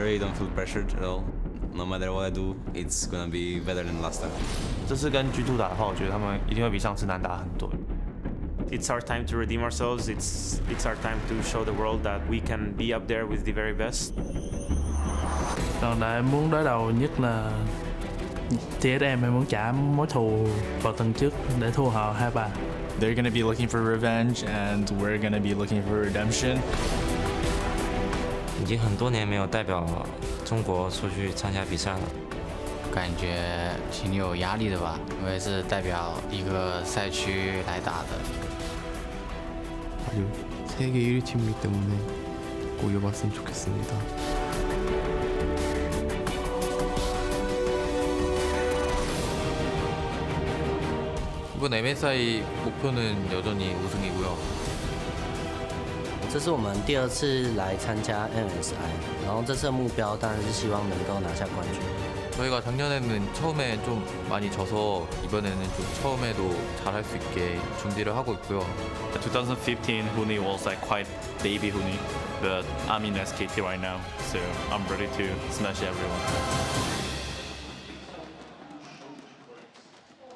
worry, don't feel pressured at all. No matter what I do, it's gonna be better than last time. 这次跟G2打的话，我觉得他们一定会比上次难打很多。It's our time to redeem ourselves. It's our time to show the world that we can be up there with the very best. Lần này em muốn đối đầu nhất là TSM, em muốn trả mối thù vào tuần trước để thua họ 2-3. They're going to be looking for revenge, and we're going to be looking for redemption. 已经很多年没有代表中国出去参加比赛了，感觉挺有压力的吧，因为是代表一个赛区来打的。 아주 세계 1위 팀이기 때문에 꼭 이겨봤으면 좋겠습니다. 이번 MSI 목표는 여전히 우승이고요. 这是我们第2次来参加 MSI， 然后这次的目标当然是希望能够拿下冠军。 저희가 작년에는 처음에 좀 많이 져서 이번에는 좀 처음에도 잘할 수 있게 준비를 하고 있고요. 2015 Huni was like quite baby Huni, but I'm in SKT right now, so I'm ready to smash everyone.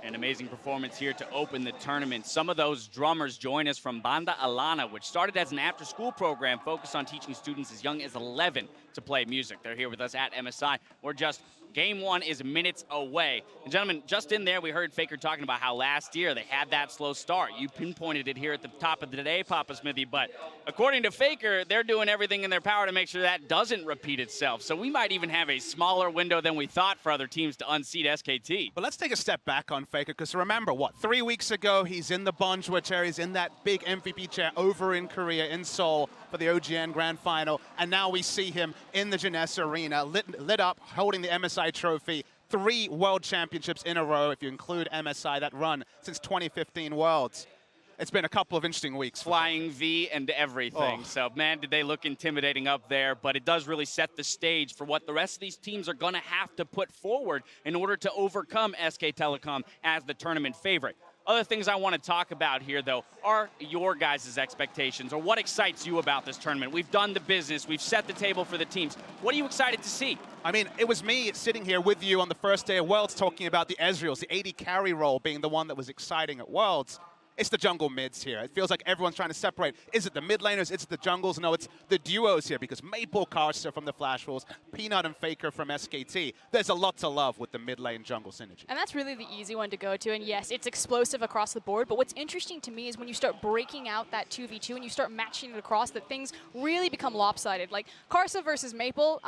An amazing performance here to open the tournament. Some of those drummers join us from Banda Alana, which started as an after-school program focused on teaching students as young as 11 to play music. They're here with us at MSI. We're just Game 1 is minutes away. And gentlemen, just in there, we heard Faker talking about how last year they had that slow start. You pinpointed it here at the top of the day, Papa Smithy, but according to Faker, they're doing everything in their power to make sure that doesn't repeat itself. So we might even have a smaller window than we thought for other teams to unseat SKT. But let's take a step back on Faker, because remember, 3 weeks ago, he's in the Bonjour chair, he's in that big MVP chair over in Korea, in Seoul, for the OGN Grand Final, and now we see him in the Jeunesse Arena, lit up, holding the MSI trophy. 3 World Championships in a row, if you include MSI, that run since 2015 Worlds. It's been a couple of interesting weeks. Flying V and everything. Oh. So, man, did they look intimidating up there. But it does really set the stage for what the rest of these teams are going to have to put forward in order to overcome SK Telecom as the tournament favorite. Other things I want to talk about here, though, are your guys' expectations, or what excites you about this tournament. We've done the business. We've set the table for the teams. What are you excited to see? I mean, it was me sitting here with you on the first day of Worlds talking about the Ezreals, the AD carry role being the one that was exciting at Worlds. It's the jungle mids here. It feels like everyone's trying to separate. Is it the mid laners? Is it the jungles? No, it's the duos here, because Maple Karsa from the Flash Wolves, Peanut and Faker from SKT. There's a lot to love with the mid lane jungle synergy. And that's really the easy one to go to. And yes, it's explosive across the board. But what's interesting to me is when you start breaking out that 2v2 and you start matching it across, that things really become lopsided. Like Karsa versus Maple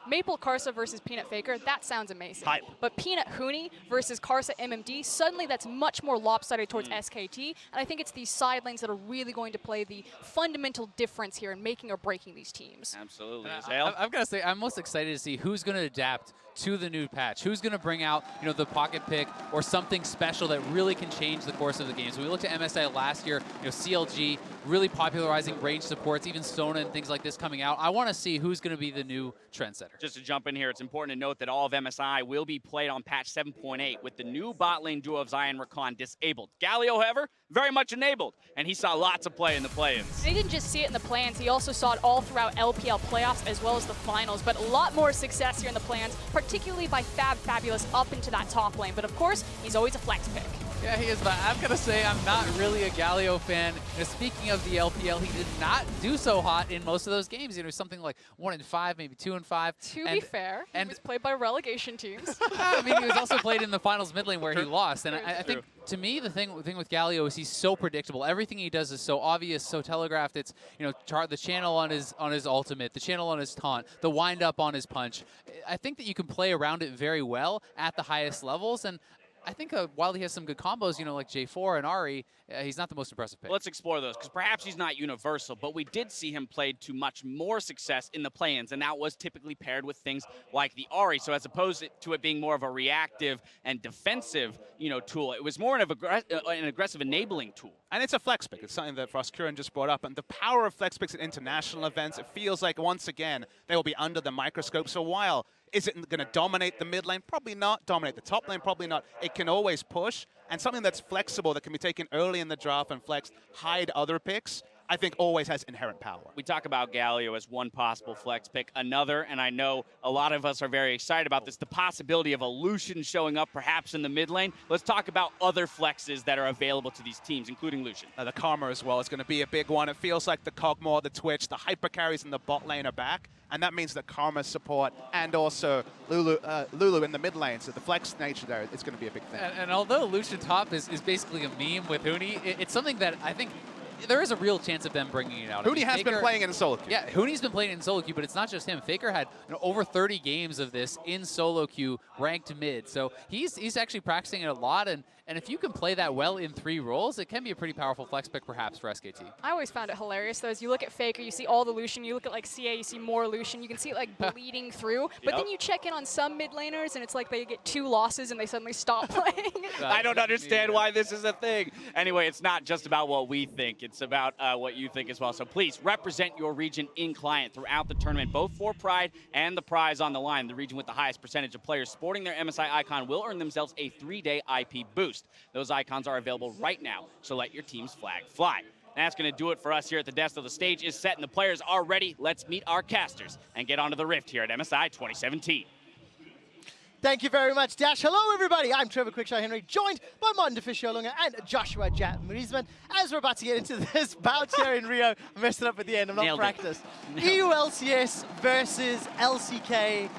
Maple Karsa versus Peanut Faker, that sounds amazing. Hype. But Peanut Huni versus Karsa MMD, suddenly that's much more lopsided towards SKT. And I think it's these side lanes that are really going to play the fundamental difference here in making or breaking these teams. Absolutely. I've got to say, I'm most excited to see who's going to adapt to the new patch. Who's going to bring out, the pocket pick or something special that really can change the course of the game. So we looked at MSI last year, CLG really popularizing range supports, even Sona and things like this coming out. I want to see who's going to be the new trendsetter. Just to jump in here, it's important to note that all of MSI will be played on patch 7.8 with the new bot lane duo of Zion Rakan disabled. Galio, however, very much enabled, and he saw lots of play in the play-ins. And he didn't just see it in the plans, he also saw it all throughout LPL playoffs as well as the finals, but a lot more success here in the plans, particularly by Fabulous up into that top lane. But of course, he's always a flex pick. Yeah, he is, but I've got to say I'm not really a Galio fan. Speaking of the LPL, he did not do so hot in most of those games. Something like 1-5, maybe 2-5. To be fair, he was played by relegation teams. I mean, he was also played in the finals mid lane where he lost. And I think, to me, the thing with Galio is he's so predictable. Everything he does is so obvious, so telegraphed. It's, the channel on his ultimate, the channel on his taunt, the wind up on his punch. I think that you can play around it very well at the highest levels. And I think while he has some good combos, like J4 and Ahri, he's not the most impressive pick. Let's explore those, because perhaps he's not universal, but we did see him played to much more success in the play-ins, and that was typically paired with things like the Ahri. So as opposed to it being more of a reactive and defensive, tool, it was more of an aggressive enabling tool. And it's a flex pick. It's something that Frostkuren just brought up. And the power of flex picks at international events, it feels like, once again, they will be under the microscope. So while is it going to dominate the mid lane? Probably not. Dominate the top lane? Probably not. It can always push. And something that's flexible that can be taken early in the draft and flexed, hide other picks. I think always has inherent power. We talk about Galio as one possible flex pick. Another, and I know a lot of us are very excited about this, the possibility of a Lucian showing up perhaps in the mid lane. Let's talk about other flexes that are available to these teams, including Lucian. The Karma as well is going to be a big one. It feels like the Kog'Maw, the Twitch, the hyper carries in the bot lane are back. And that means that Karma's support and also Lulu in the mid lane. So the flex nature there is going to be a big thing. And although Lucian top is basically a meme with Huni, it's something that I think there is a real chance of them bringing it out. Huni has been playing in solo queue. Yeah, Huni's been playing in solo queue, but it's not just him. Faker had over 30 games of this in solo queue, ranked mid. So he's actually practicing it a lot, and if you can play that well in 3 roles, it can be a pretty powerful flex pick perhaps for SKT. I always found it hilarious, though, as you look at Faker, you see all the Lucian, you look at like CA, you see more Lucian, you can see it like bleeding through, but then you check in on some mid laners, and it's like they get 2 losses and they suddenly stop playing. I don't understand why this is a thing. Anyway, it's not just about what we think, it's about what you think as well. So please represent your region in client throughout the tournament, both for Pride and the prize on the line. The region with the highest percentage of players sporting their MSI icon will earn themselves a 3-day IP boost. Those icons are available right now, so let your team's flag fly. That's going to do it for us here at the desk. So the stage is set and the players are ready. Let's meet our casters and get onto the Rift here at MSI 2017. Thank you very much, Dash. Hello, everybody. I'm Trevor Quickshot Henry, joined by Martin DeFisciolunga and Joshua Jat-Marisman. As we're about to get into this bout here in Rio, I messed it up at the end. I'm not practiced. EU LCS versus LCK.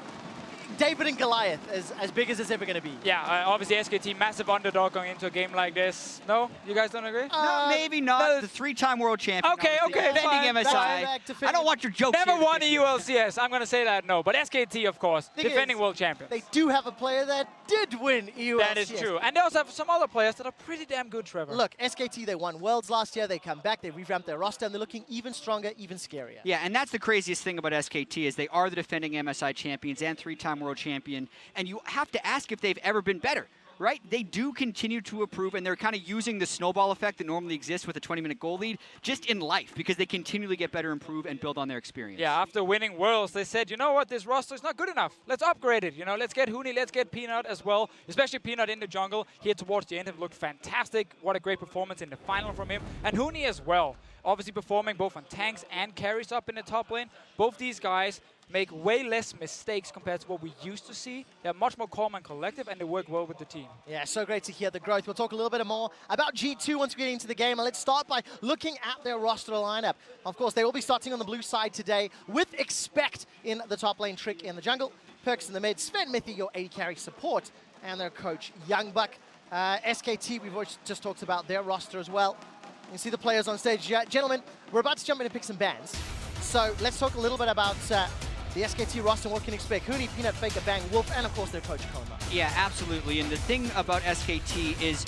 David and Goliath, as big as it's ever going to be. Yeah, obviously SKT, massive underdog going into a game like this. No? You guys don't agree? No, maybe not. The 3-time world champion. Okay, defending MSI. I don't want your jokes. Never won a ULCS. I'm going to say that, no. But SKT, of course, defending world champions. They do have a player that did win EU That LCS. is true. And they also have some other players that are pretty damn good, Trevor. Look, SKT, they won Worlds last year. They come back. They revamped their roster, and they're looking even stronger, even scarier. Yeah, and that's the craziest thing about SKT is they are the defending MSI champions and 3-time world champion. And you have to ask if they've ever been better, right? They do continue to improve, and they're kind of using the snowball effect that normally exists with a 20-minute goal lead just in life because they continually get better, improve, and build on their experience. Yeah, after winning Worlds, they said, you know what, this roster is not good enough. Let's upgrade it. You know, let's get Huni, let's get Peanut as well, especially Peanut in the jungle. Here towards the end, it looked fantastic. What a great performance in the final from him. And Huni as well, obviously performing both on tanks and carries up in the top lane. Both these guys make way less mistakes compared to what we used to see. They're much more calm and collective, and they work well with the team. Yeah, so great to hear the growth. We'll talk a little bit more about G2 once we get into the game. And let's start by looking at their roster lineup. Of course, they will be starting on the blue side today with Expect in the top lane, Trick in the jungle, Perks in the mid, Sven Mithy, your AD carry support, and their coach, Youngbuck. SKT, we've just talked about their roster as well. You can see the players on stage. Gentlemen, we're about to jump in and pick some bands. So let's talk a little bit about the SKT roster and what we can expect. Huni, Peanut, Faker, Bang, Wolf, and of course their coach, Koma. Yeah, absolutely. And the thing about SKT is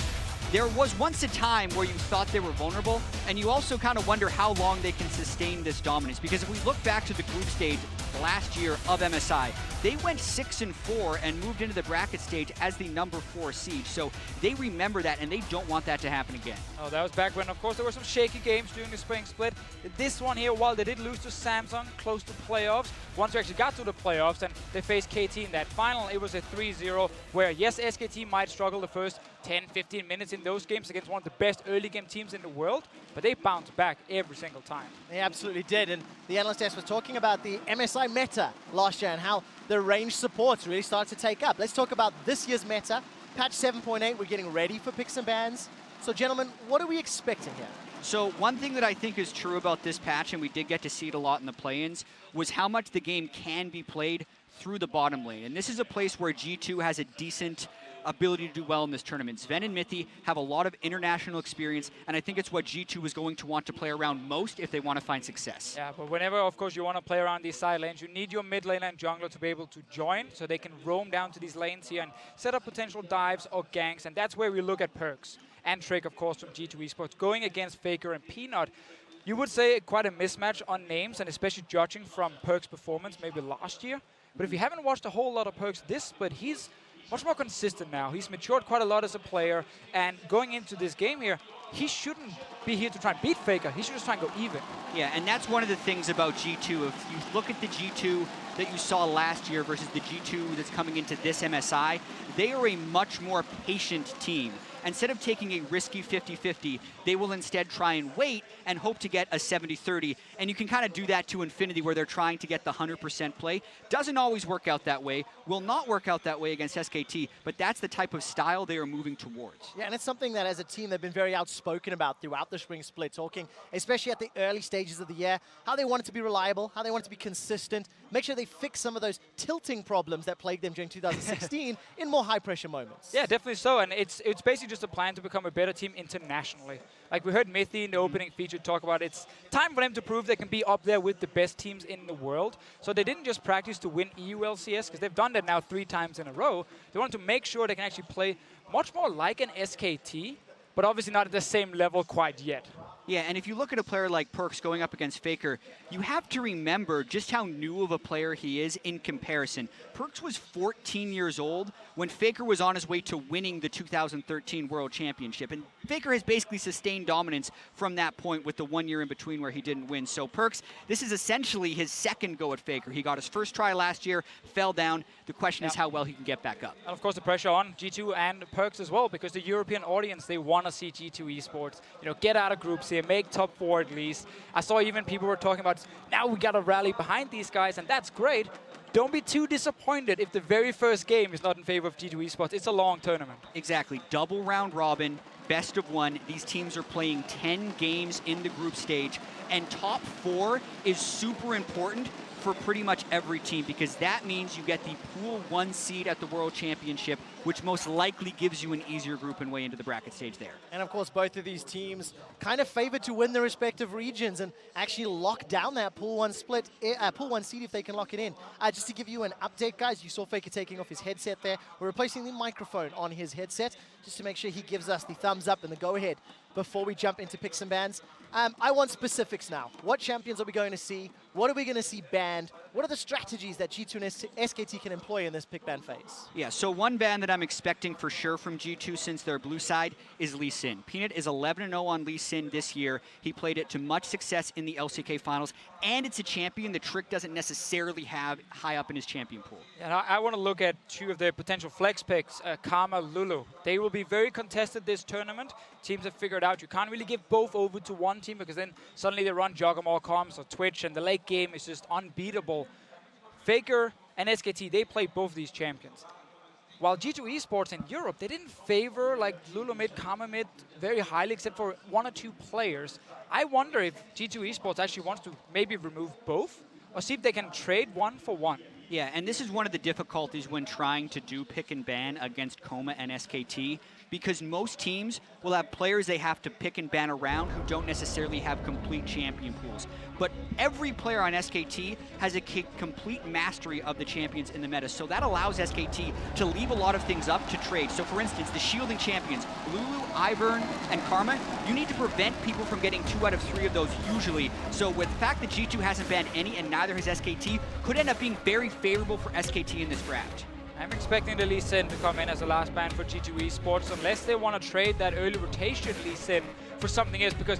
there was once a time where you thought they were vulnerable, and you also kind of wonder how long they can sustain this dominance. Because if we look back to the group stage last year of MSI, they went 6-4 and moved into the bracket stage as the number 4 seed. So they remember that, and they don't want that to happen again. Oh, that was back when, of course, there were some shaky games during the spring split. This one here, while they did lose to Samsung, close to playoffs, once we actually got to the playoffs and they faced KT in that final, it was a 3-0, where, yes, SKT might struggle the first 10-15 minutes in those games against one of the best early game teams in the world, but they bounced back every single time. They absolutely did, and the analyst desk was talking about the MSI meta last year and how the range supports really started to take up. Let's talk about this year's meta. Patch 7.8, we're getting ready for picks and bans. So, gentlemen, what are we expecting here? So one thing that I think is true about this patch, and we did get to see it a lot in the play-ins, was how much the game can be played through the bottom lane. And this is a place where G2 has a decent ability to do well in this tournament. Sven and Mithy have a lot of international experience, and I think it's what G2 is going to want to play around most if they want to find success. Yeah, but whenever, of course, you want to play around these side lanes, you need your mid lane and jungler to be able to join so they can roam down to these lanes here and set up potential dives or ganks, and that's where we look at Perks and Trick, of course, from G2 eSports, going against Faker and Peanut. You would say quite a mismatch on names, and especially judging from Perks' performance maybe last year. But if you haven't watched a whole lot of Perks this split, he's much more consistent now. He's matured quite a lot as a player, and going into this game here, he shouldn't be here to try and beat Faker. He should just try and go even. Yeah, and that's one of the things about G2. If you look at the G2 that you saw last year versus the G2 that's coming into this MSI, they are a much more patient team. instead of taking a risky 50-50, they will instead try and wait and hope to get a 70-30. And you can kind of do that to infinity where they're trying to get the 100% play. Doesn't always work out that way, will not work out that way against SKT, but that's the type of style they are moving towards. Yeah, and it's something that as a team they've been very outspoken about throughout the spring split, talking, especially at the early stages of the year, how they want it to be reliable, how they want it to be consistent, make sure they fix some of those tilting problems that plagued them during 2016 in more high-pressure moments. Yeah, definitely so, and it's basically just a plan to become a better team internationally. Like we heard Mithi in the opening feature talk about, it's time for them to prove they can be up there with the best teams in the world. So they didn't just practice to win EU LCS, because they've done that now 3 times in a row. They wanted to make sure they can actually play much more like an SKT, but obviously not at the same level quite yet. Yeah, and if you look at a player like Perkz going up against Faker, you have to remember just how new of a player he is in comparison. Perkz was 14 years old when Faker was on his way to winning the 2013 World Championship. And Faker has basically sustained dominance from that point with the 1 year in between where he didn't win. So Perkz, this is essentially his second go at Faker. He got his first try last year, fell down. The question is how well he can get back up. And of course the pressure on G2 and Perkz as well, because the European audience, they want to see G2 eSports, get out of groups here, make top 4 at least. I saw even people were talking about, now we got to rally behind these guys, and that's great. Don't be too disappointed if the very first game is not in favor of G2 eSports. It's a long tournament. Exactly. Double round robin, best of 1. These teams are playing 10 games in the group stage, and top 4 is super important for pretty much every team, because that means you get the pool 1 seed at the World Championship, which most likely gives you an easier group and way into the bracket stage there. And of course, both of these teams kind of favored to win their respective regions and actually lock down that pool 1 split, pool 1 seed if they can lock it in. Just to give you an update, guys, you saw Faker taking off his headset there. We're replacing the microphone on his headset just to make sure he gives us the thumbs up and the go-ahead before we jump into picks and bans. I want specifics now. What champions are we going to see? What are we going to see banned? What are the strategies that G2 and SKT can employ in this pick ban phase? Yeah, so one ban that I'm expecting for sure from G2 since they're blue side is Lee Sin. Peanut is 11-0 on Lee Sin this year. He played it to much success in the LCK finals, and it's a champion that Trick doesn't necessarily have high up in his champion pool. And I want to look at 2 of their potential flex picks, Karma, Lulu. They will be very contested this tournament. Teams have figured out you can't really give both over to one team, because then suddenly they run Joggermore comms or Twitch, and the late game is just unbeatable. Faker and SKT, they play both these champions. While G2 eSports in Europe, they didn't favor like Lulu mid, Karma mid very highly, except for 1 or 2 players. I wonder if G2 eSports actually wants to maybe remove both, or see if they can trade 1 for 1. Yeah, and this is one of the difficulties when trying to do pick and ban against Coma and SKT, because most teams will have players they have to pick and ban around who don't necessarily have complete champion pools. But every player on SKT has a complete mastery of the champions in the meta, so that allows SKT to leave a lot of things up to trade. So for instance, the shielding champions, Lulu, Ivern, and Karma, you need to prevent people from getting 2 out of 3 of those usually. So with the fact that G2 hasn't banned any and neither has SKT, could end up being very favorable for SKT in this draft. I'm expecting the Lee Sin to come in as the last ban for G2 eSports, unless they want to trade that early rotation Lee Sin for something else, because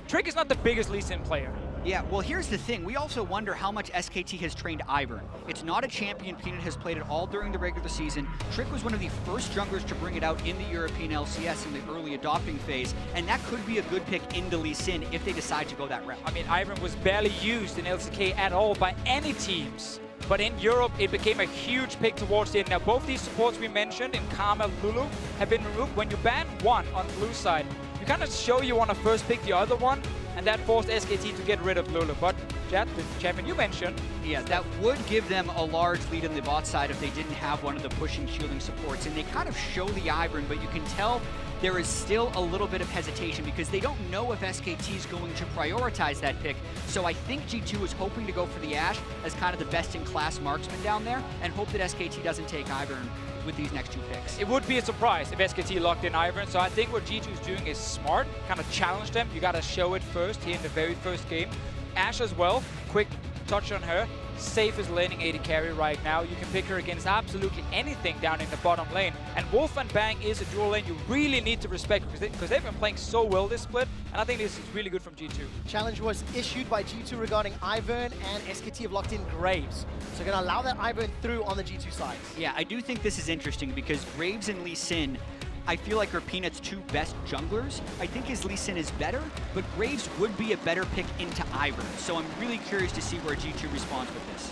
Trick is not the biggest Lee Sin player. Yeah, well, here's the thing. We also wonder how much SKT has trained Ivern. It's not a champion Peanut has played it all during the regular season. Trick was one of the first junglers to bring it out in the European LCS in the early adopting phase, and that could be a good pick into Lee Sin if they decide to go that route. I mean, Ivern was barely used in LCK at all by any teams. But in Europe, it became a huge pick towards the end. Now, both these supports we mentioned in Karma, Lulu, have been removed. When you ban one on the blue side, you kind of show you want to first pick the other one, and that forced SKT to get rid of Lulu. But Jet, the champion you mentioned, yeah, that would give them a large lead on the bot side if they didn't have one of the pushing shielding supports. And they kind of show the Ivern, but you can tell there is still a little bit of hesitation because they don't know if SKT is going to prioritize that pick. So I think G2 is hoping to go for the Ashe as kind of the best-in-class marksman down there and hope that SKT doesn't take Ivern with these next 2 picks. It would be a surprise if SKT locked in Ivern, so I think what G2 is doing is smart, kind of challenge them. You got to show it first here in the very first game. Ashe as well, quick touch on her. Safe is laning AD carry right now. You can pick her against absolutely anything down in the bottom lane. And Wolf and Bang is a dual lane you really need to respect because they've been playing so well this split. And I think this is really good from G2. Challenge was issued by G2 regarding Ivern, and SKT have locked in Graves. So going to allow that Ivern through on the G2 side. Yeah, I do think this is interesting because Graves and Lee Sin I feel like are Peanut's two best junglers. I think his Lee Sin is better, but Graves would be a better pick into Ivern. So I'm really curious to see where G2 responds with this.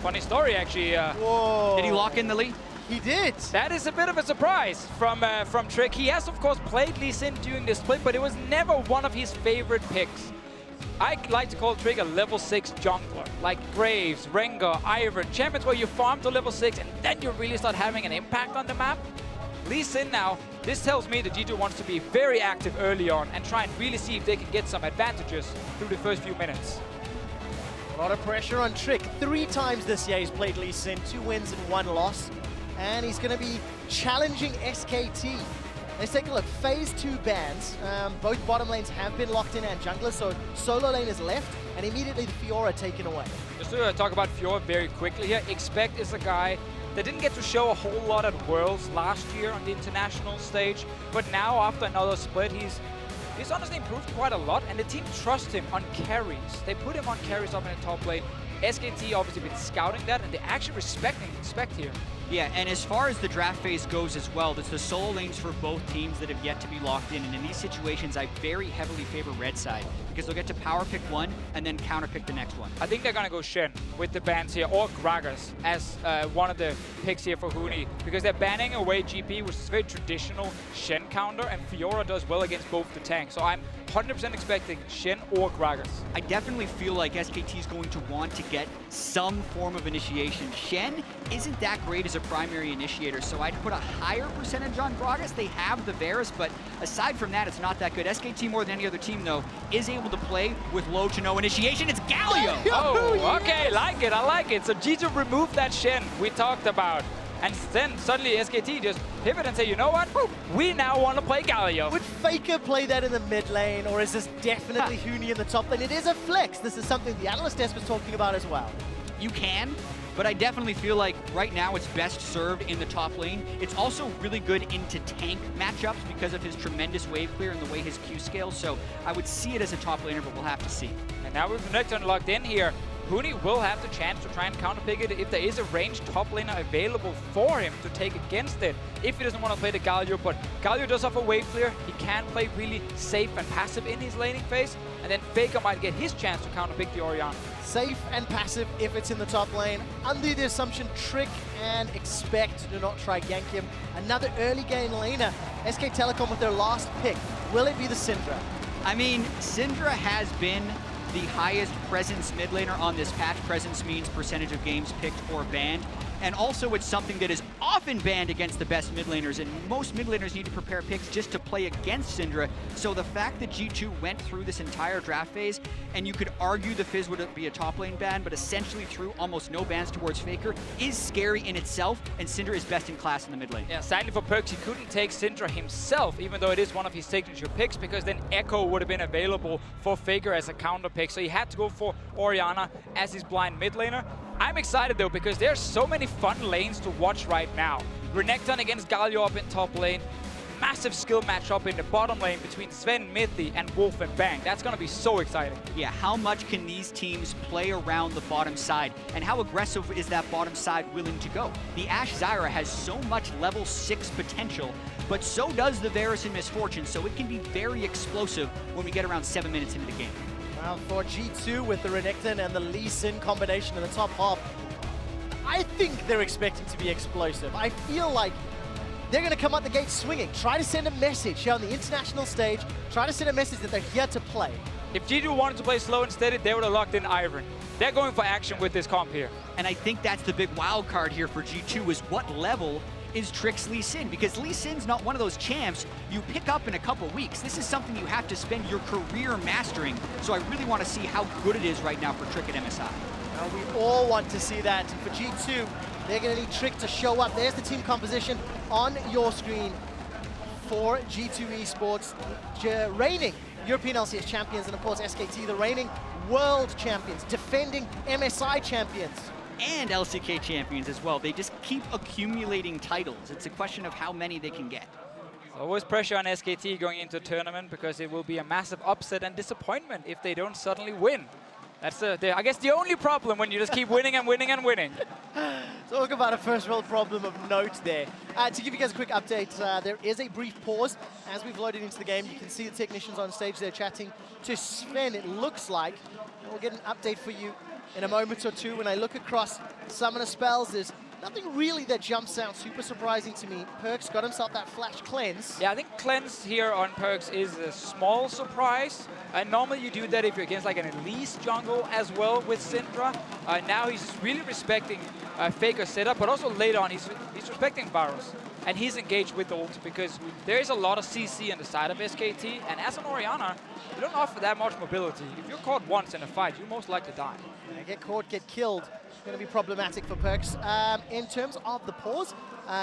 Funny story, actually. Did he lock in the Lee? He did. That is a bit of a surprise from Trick. He has, of course, played Lee Sin during the split, but it was never one of his favorite picks. I like to call Trick a level 6 jungler, like Graves, Rengar, Ivern, champions where you farm to level 6 and then you really start having an impact on the map. Lee Sin now, this tells me that G2 wants to be very active early on and try and really see if they can get some advantages through the first few minutes. A lot of pressure on Trick. 3 times this year he's played Lee Sin, 2 wins and 1 loss. And he's going to be challenging SKT. Let's take a look. Phase 2 bans. Both bottom lanes have been locked in and junglers, so solo lane is left, and immediately the Fiora taken away. Just to talk about Fiora very quickly here, Expect is a guy that didn't get to show a whole lot at Worlds last year on the international stage, but now after another split, he's honestly improved quite a lot, and the team trusts him on carries. They put him on carries up in the top lane. SKT obviously been scouting that, and they're actually respecting Expect here. Yeah, and as far as the draft phase goes as well, it's the solo lanes for both teams that have yet to be locked in. And in these situations, I very heavily favor red side because they'll get to power pick one and then counter pick the next one. I think they're going to go Shen with the bans here, or Gragas as one of the picks here for Huni, because they're banning away GP, which is a very traditional Shen counter, and Fiora does well against both the tanks. So I'm 100% expecting Shen or Gragas. I definitely feel like SKT is going to want to get some form of initiation. Shen isn't that great as a primary initiator, so I'd put a higher percentage on Gragas. They have the Varus, but aside from that, it's not that good. SKT, more than any other team, though, is able to play with low to no initiation. It's Galio! Oh, okay, like it, I like it. So G2 removed that Shen we talked about. And then suddenly SKT just pivot and say, you know what? We now want to play Galio. Would Faker play that in the mid lane, or is this definitely Huni in the top lane? It is a flex. This is something the analyst desk was talking about as well. You can, but I definitely feel like right now it's best served in the top lane. It's also really good into tank matchups because of his tremendous wave clear and the way his Q scales. So I would see it as a top laner, but we'll have to see. And now with the Nocturne locked in here, Huni will have the chance to try and counterpick it if there is a ranged top laner available for him to take against it, if he doesn't want to play the Galio. But Galio does offer wave clear. He can play really safe and passive in his laning phase, and then Faker might get his chance to counterpick the Orianna. Safe and passive if it's in the top lane. Under the assumption Trick and Expect do not try gank him. Another early game laner. SK Telecom with their last pick. Will it be the Syndra? I mean, Syndra has been the highest presence mid laner on this patch. Presence means percentage of games picked or banned. And also it's something that is often banned against the best mid laners, and most mid laners need to prepare picks just to play against Syndra. So the fact that G2 went through this entire draft phase, and you could argue the Fizz would be a top lane ban, but essentially threw almost no bans towards Faker, is scary in itself, and Syndra is best in class in the mid lane. Yeah, sadly for Perkz, he couldn't take Syndra himself, even though it is one of his signature picks, because then Echo would have been available for Faker as a counter pick. So he had to go for Orianna as his blind mid laner. I'm excited though, because there's so many fun lanes to watch right now. Renekton against Galio up in top lane. Massive skill matchup in the bottom lane between Sven, Mithy, and Wolf and Bang. That's going to be so exciting. Yeah, how much can these teams play around the bottom side? And how aggressive is that bottom side willing to go? The Ashe Zyra has so much level 6 potential, but so does the Varus and Misfortune, so it can be very explosive when we get around 7 minutes into the game. Well, for G2 with the Renekton and the Lee Sin combination in the top half, I think they're expecting to be explosive. I feel like they're going to come out the gate swinging, try to send a message here on the international stage, try to send a message that they're here to play. If G2 wanted to play slow and steady, they would have locked in Ivern. They're going for action with this comp here. And I think that's the big wild card here for G2 is what level is Trick's Lee Sin, because Lee Sin's not one of those champs you pick up in a couple weeks. This is something you have to spend your career mastering. So I really want to see how good it is right now for Trick at MSI. Now we all want to see that. For G2, they're going to need Trick to show up. There's the team composition on your screen for G2 eSports, reigning European LCS champions, and of course SKT, the reigning world champions, defending MSI champions. And LCK champions as well. They just keep accumulating titles. It's a question of how many they can get. There's always pressure on SKT going into a tournament, because it will be a massive upset and disappointment if they don't suddenly win. That's, I guess, the only problem when you just keep winning and winning and winning. Talk about a first world problem of note there. To give you guys a quick update, there is a brief pause. As we've loaded into the game, you can see the technicians on stage there chatting to Sven, it looks like. And we'll get an update for you in a moment or two. When I look across summoner spells, there's nothing really that jumps out super surprising to me. Perks got himself that flash cleanse. Yeah, I think cleanse here on Perks is a small surprise. Normally you do that if you're against like an Elise jungle as well with Syndra. Now he's really respecting Faker's setup, but also later on he's respecting Varus. And he's engaged with ult because there is a lot of CC on the side of SKT, and as an Orianna, you don't offer that much mobility. If you're caught once in a fight, you most likely die. Yeah, get caught, get killed. Going to be problematic for Perks. In terms of the pause,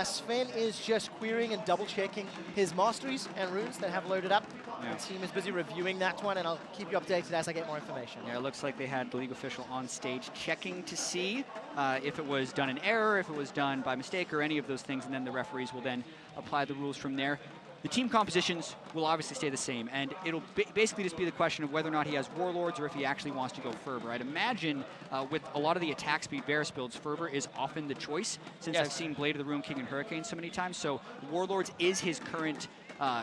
Sven is just querying and double-checking his masteries and runes that have loaded up. Yeah. The team is busy reviewing that one, and I'll keep you updated as I get more information. Yeah, it looks like they had the league official on stage checking to see if it was done in error, if it was done by mistake, or any of those things, and then the referees will then apply the rules from there. The team compositions will obviously stay the same, and it'll basically just be the question of whether or not he has Warlords or if he actually wants to go Fervor. I'd imagine with a lot of the attack speed Varus builds, Fervor is often the choice, since I've seen Blade of the Ruin King and Hurricane so many times. So Warlords is his current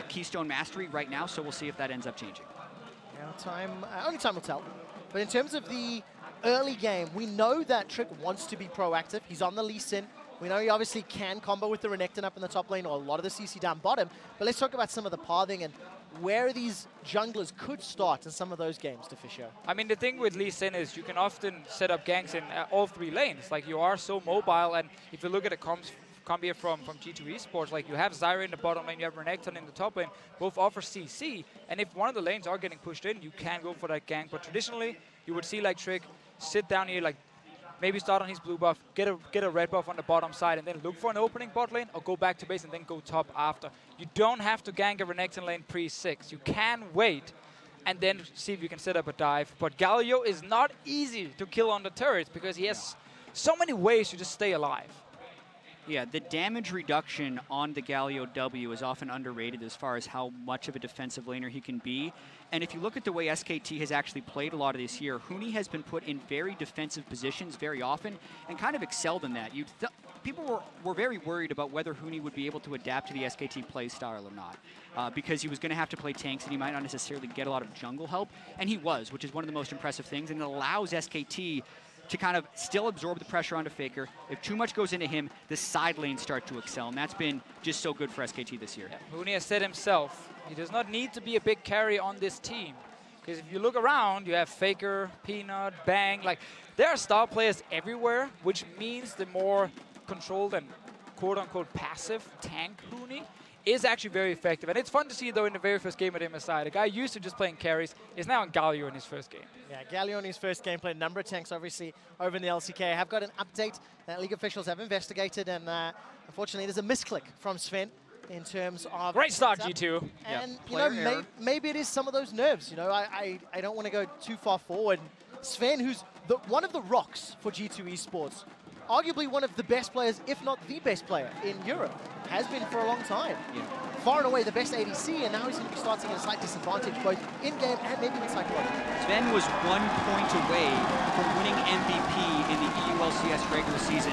Keystone Mastery right now, so we'll see if that ends up changing. Yeah, only time will tell. But in terms of the early game, we know that Trick wants to be proactive. He's on the Lee Sin. We know he obviously can combo with the Renekton up in the top lane or a lot of the CC down bottom. But let's talk about some of the pathing and where these junglers could start in some of those games to Fisher. I mean, the thing with Lee Sin is you can often set up ganks in all three lanes. Like, you are so mobile, and if you look at the combo from G2 eSports, like, you have Zyra in the bottom lane, you have Renekton in the top lane, both offer CC, and if one of the lanes are getting pushed in, you can go for that gank. But traditionally, you would see, like, Trick sit down here, like, maybe start on his blue buff, get a red buff on the bottom side, and then look for an opening bot lane, or go back to base and then go top after. You don't have to gank a Renekton lane pre-6. You can wait and then see if you can set up a dive. But Galio is not easy to kill on the turrets because he has so many ways to just stay alive. Yeah, the damage reduction on the Galio W is often underrated as far as how much of a defensive laner he can be. And if you look at the way SKT has actually played a lot of this year, Huni has been put in very defensive positions very often and kind of excelled in that. People were very worried about whether Huni would be able to adapt to the SKT play style or not, because he was going to have to play tanks and he might not necessarily get a lot of jungle help, and he was, which is one of the most impressive things, and it allows SKT to kind of still absorb the pressure onto Faker. If too much goes into him, the side lanes start to excel, and that's been just so good for SKT this year. Yeah, Huni has said himself, he does not need to be a big carry on this team. Because if you look around, you have Faker, Peanut, Bang, like, there are star players everywhere, which means the more controlled and quote-unquote passive tank Huni is actually very effective. And it's fun to see, though, in the very first game at MSI, the guy used to just playing carries is now on Galio in his first game. Yeah, Galio in his first game played a number of tanks, obviously, over in the LCK. I have got an update that League officials have investigated, and unfortunately, there's a misclick from Sven in terms of... Great start, G2. And, you know, maybe it is some of those nerves. You know, I don't want to go too far forward. Sven, who's one of the rocks for G2 eSports, arguably one of the best players, if not the best player in Europe, has been for a long time. Yeah. Far and away the best ADC, and now he's going to be starting at a slight disadvantage, both in-game and maybe even psychologically. Sven was 1 point away from winning MVP in the EULCS regular season.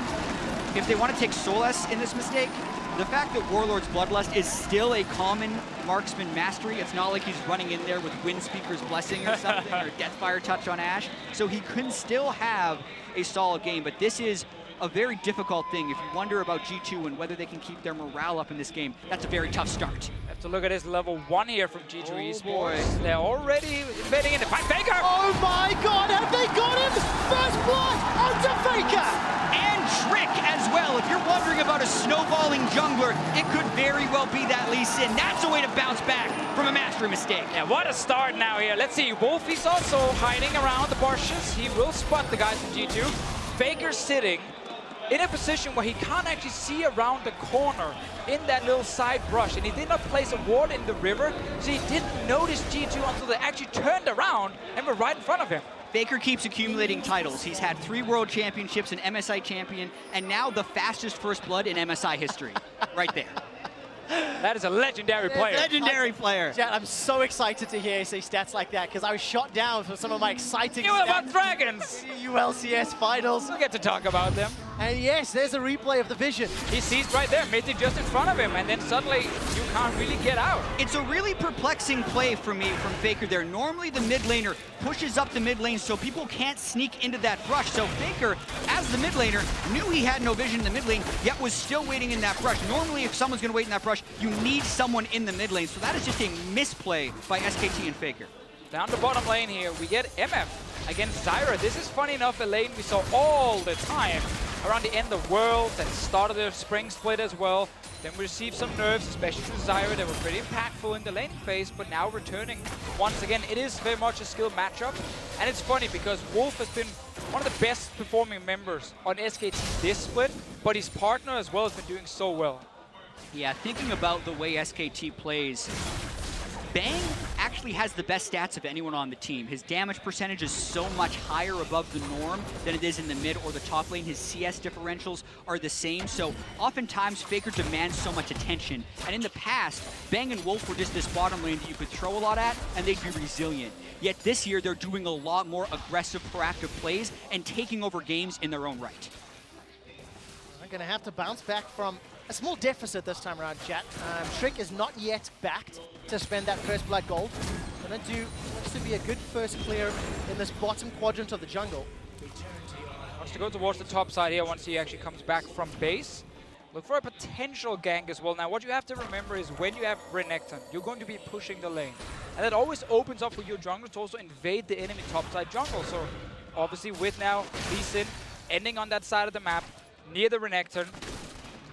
If they want to take solace in this mistake, the fact that Warlord's Bloodlust is still a common marksman mastery, it's not like he's running in there with Windspeaker's Blessing or something, or Deathfire Touch on Ashe, so he can still have a solid game, but this is a very difficult thing. If you wonder about G2 and whether they can keep their morale up in this game, that's a very tough start. Have to look at his level 1 here from G2 eSports. Boy. They're already invading into fight. Faker! Oh my god, have they got him? First blood onto Faker! And Trick as well. If you're wondering about a snowballing jungler, it could very well be that Lee Sin. That's a way to bounce back from a mastery mistake. Yeah, what a start now here. Let's see, Wolfie's also hiding around the bushes. He will spot the guys from G2. Faker sitting in a position where he can't actually see around the corner in that little side brush, and he did not place a ward in the river, so he didn't notice G2 until they actually turned around and were right in front of him. Faker keeps accumulating titles. He's had 3 World Championships, an MSI champion, and now the fastest first blood in MSI history. Right there. That is a legendary player. Legendary player. Jet, I'm so excited to hear you say stats like that, because I was shot down for some of my exciting You stats. about dragons! ULCS finals. We'll get to talk about them. And yes, there's a replay of the vision. He sees right there, Mythic just in front of him, and then suddenly you can't really get out. It's a really perplexing play for me from Faker there. Normally the mid laner pushes up the mid lane so people can't sneak into that brush. So Faker, as the mid laner, knew he had no vision in the mid lane, yet was still waiting in that brush. Normally if someone's gonna wait in that brush, you need someone in the mid lane. So that is just a misplay by SKT and Faker. Down the bottom lane here, we get MF against Zyra. This is funny enough a lane we saw all the time around the end of Worlds and start of the spring split as well. Then we received some nerfs, especially to Zyra. They were pretty impactful in the laning phase, but now returning once again. It is very much a skill matchup. And it's funny because Wolf has been one of the best performing members on SKT this split, but his partner as well has been doing so well. Yeah, thinking about the way SKT plays, Bang actually has the best stats of anyone on the team. His damage percentage is so much higher above the norm than it is in the mid or the top lane. His CS differentials are the same, so oftentimes Faker demands so much attention. And in the past, Bang and Wolf were just this bottom lane that you could throw a lot at and they'd be resilient. Yet this year, they're doing a lot more aggressive, proactive plays and taking over games in their own right. They're going to have to bounce back from a small deficit this time around, chat. Trick is not yet backed to spend that first blood gold. Gonna do looks to be a good first clear in this bottom quadrant of the jungle. Wants to go towards the top side here once he actually comes back from base. Look for a potential gank as well. Now what you have to remember is when you have Renekton, you're going to be pushing the lane. And that always opens up for your jungler to also invade the enemy top side jungle. So obviously with now Lee Sin ending on that side of the map, near the Renekton,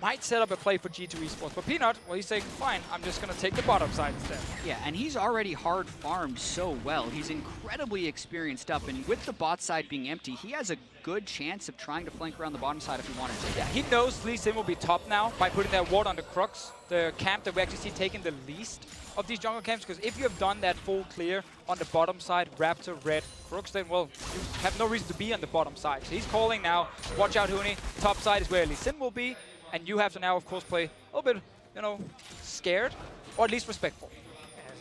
might set up a play for G2 eSports. But Peanut, well, he's saying, fine, I'm just going to take the bottom side instead. Yeah, and he's already hard farmed so well. He's incredibly experienced up, and with the bot side being empty, he has a good chance of trying to flank around the bottom side if he wanted to. Yeah, he knows Lee Sin will be top now by putting that ward on the Crux, the camp that we actually see taking the least of these jungle camps, because if you have done that full clear on the bottom side, Raptor, Red, Crux, then, well, you have no reason to be on the bottom side. So he's calling now, watch out, Huni, top side is where Lee Sin will be. And you have to now, of course, play a little bit, you know, scared, or at least respectful.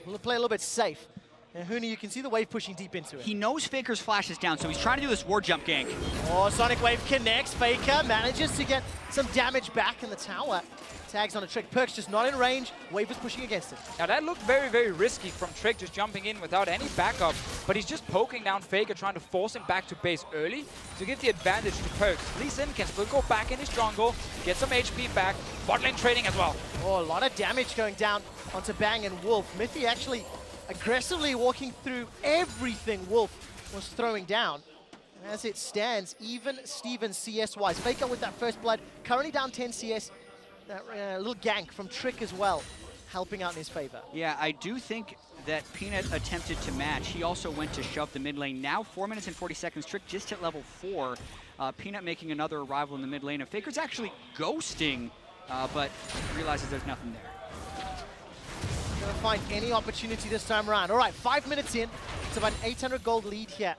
We'll play a little bit safe. And Huni, you can see the wave pushing deep into it. He knows Faker's flash is down, so he's trying to do this ward jump gank. Oh, Sonic Wave connects. Faker manages to get some damage back in the tower. Tags on a Trick. Perk's just not in range. Wave is pushing against him. Now that looked very, very risky from Trick, just jumping in without any backup. But he's just poking down Faker, trying to force him back to base early to give the advantage to Perks. Lee Sin can still go back in his jungle, get some HP back. Bot lane trading as well. Oh, a lot of damage going down onto Bang and Wolf. Mithy actually aggressively walking through everything Wolf was throwing down. And as it stands, even Steven CS-wise. Faker with that first blood, currently down 10 CS. That little gank from Trick as well, helping out in his favor. Yeah, I do think that Peanut attempted to match. He also went to shove the mid lane. Now 4 minutes and 40 seconds. Trick just hit level 4. Peanut making another arrival in the mid lane. And Faker's actually ghosting, but realizes there's nothing there. Not gonna find any opportunity this time around. All right, 5 minutes in. It's about an 800 gold lead here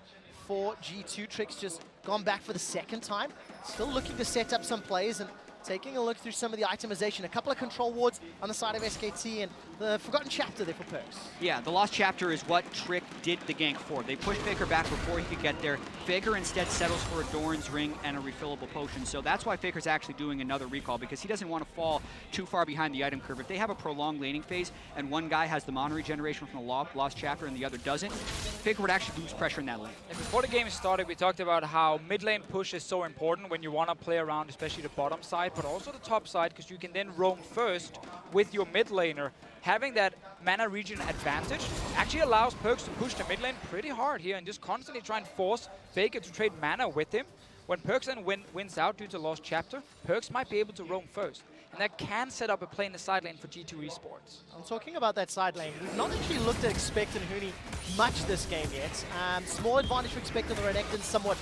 for G2. Trick's just gone back for the second time. Still looking to set up some plays and taking a look through some of the itemization. A couple of control wards on the side of SKT and the Forgotten Chapter there for Perks. Yeah, the Lost Chapter is what Trick did the gank for. They pushed Faker back before he could get there. Faker instead settles for a Doran's Ring and a refillable potion. So that's why Faker's actually doing another recall, because he doesn't want to fall too far behind the item curve. If they have a prolonged laning phase and one guy has the mana regeneration from the Lost Chapter and the other doesn't, Faker would actually lose pressure in that lane. And before the game started, we talked about how mid lane push is so important when you want to play around, especially the bottom side, but also the top side, because you can then roam first with your mid laner. Having that mana regen advantage actually allows Perks to push the mid lane pretty hard here and just constantly try and force Faker to trade mana with him. When Perks then wins out due to Lost Chapter, Perks might be able to roam first. And that can set up a play in the side lane for G2 eSports. I'm talking about that side lane. We've not actually looked at Expect and Huni much this game yet. Small advantage for Expect on the Renekton, somewhat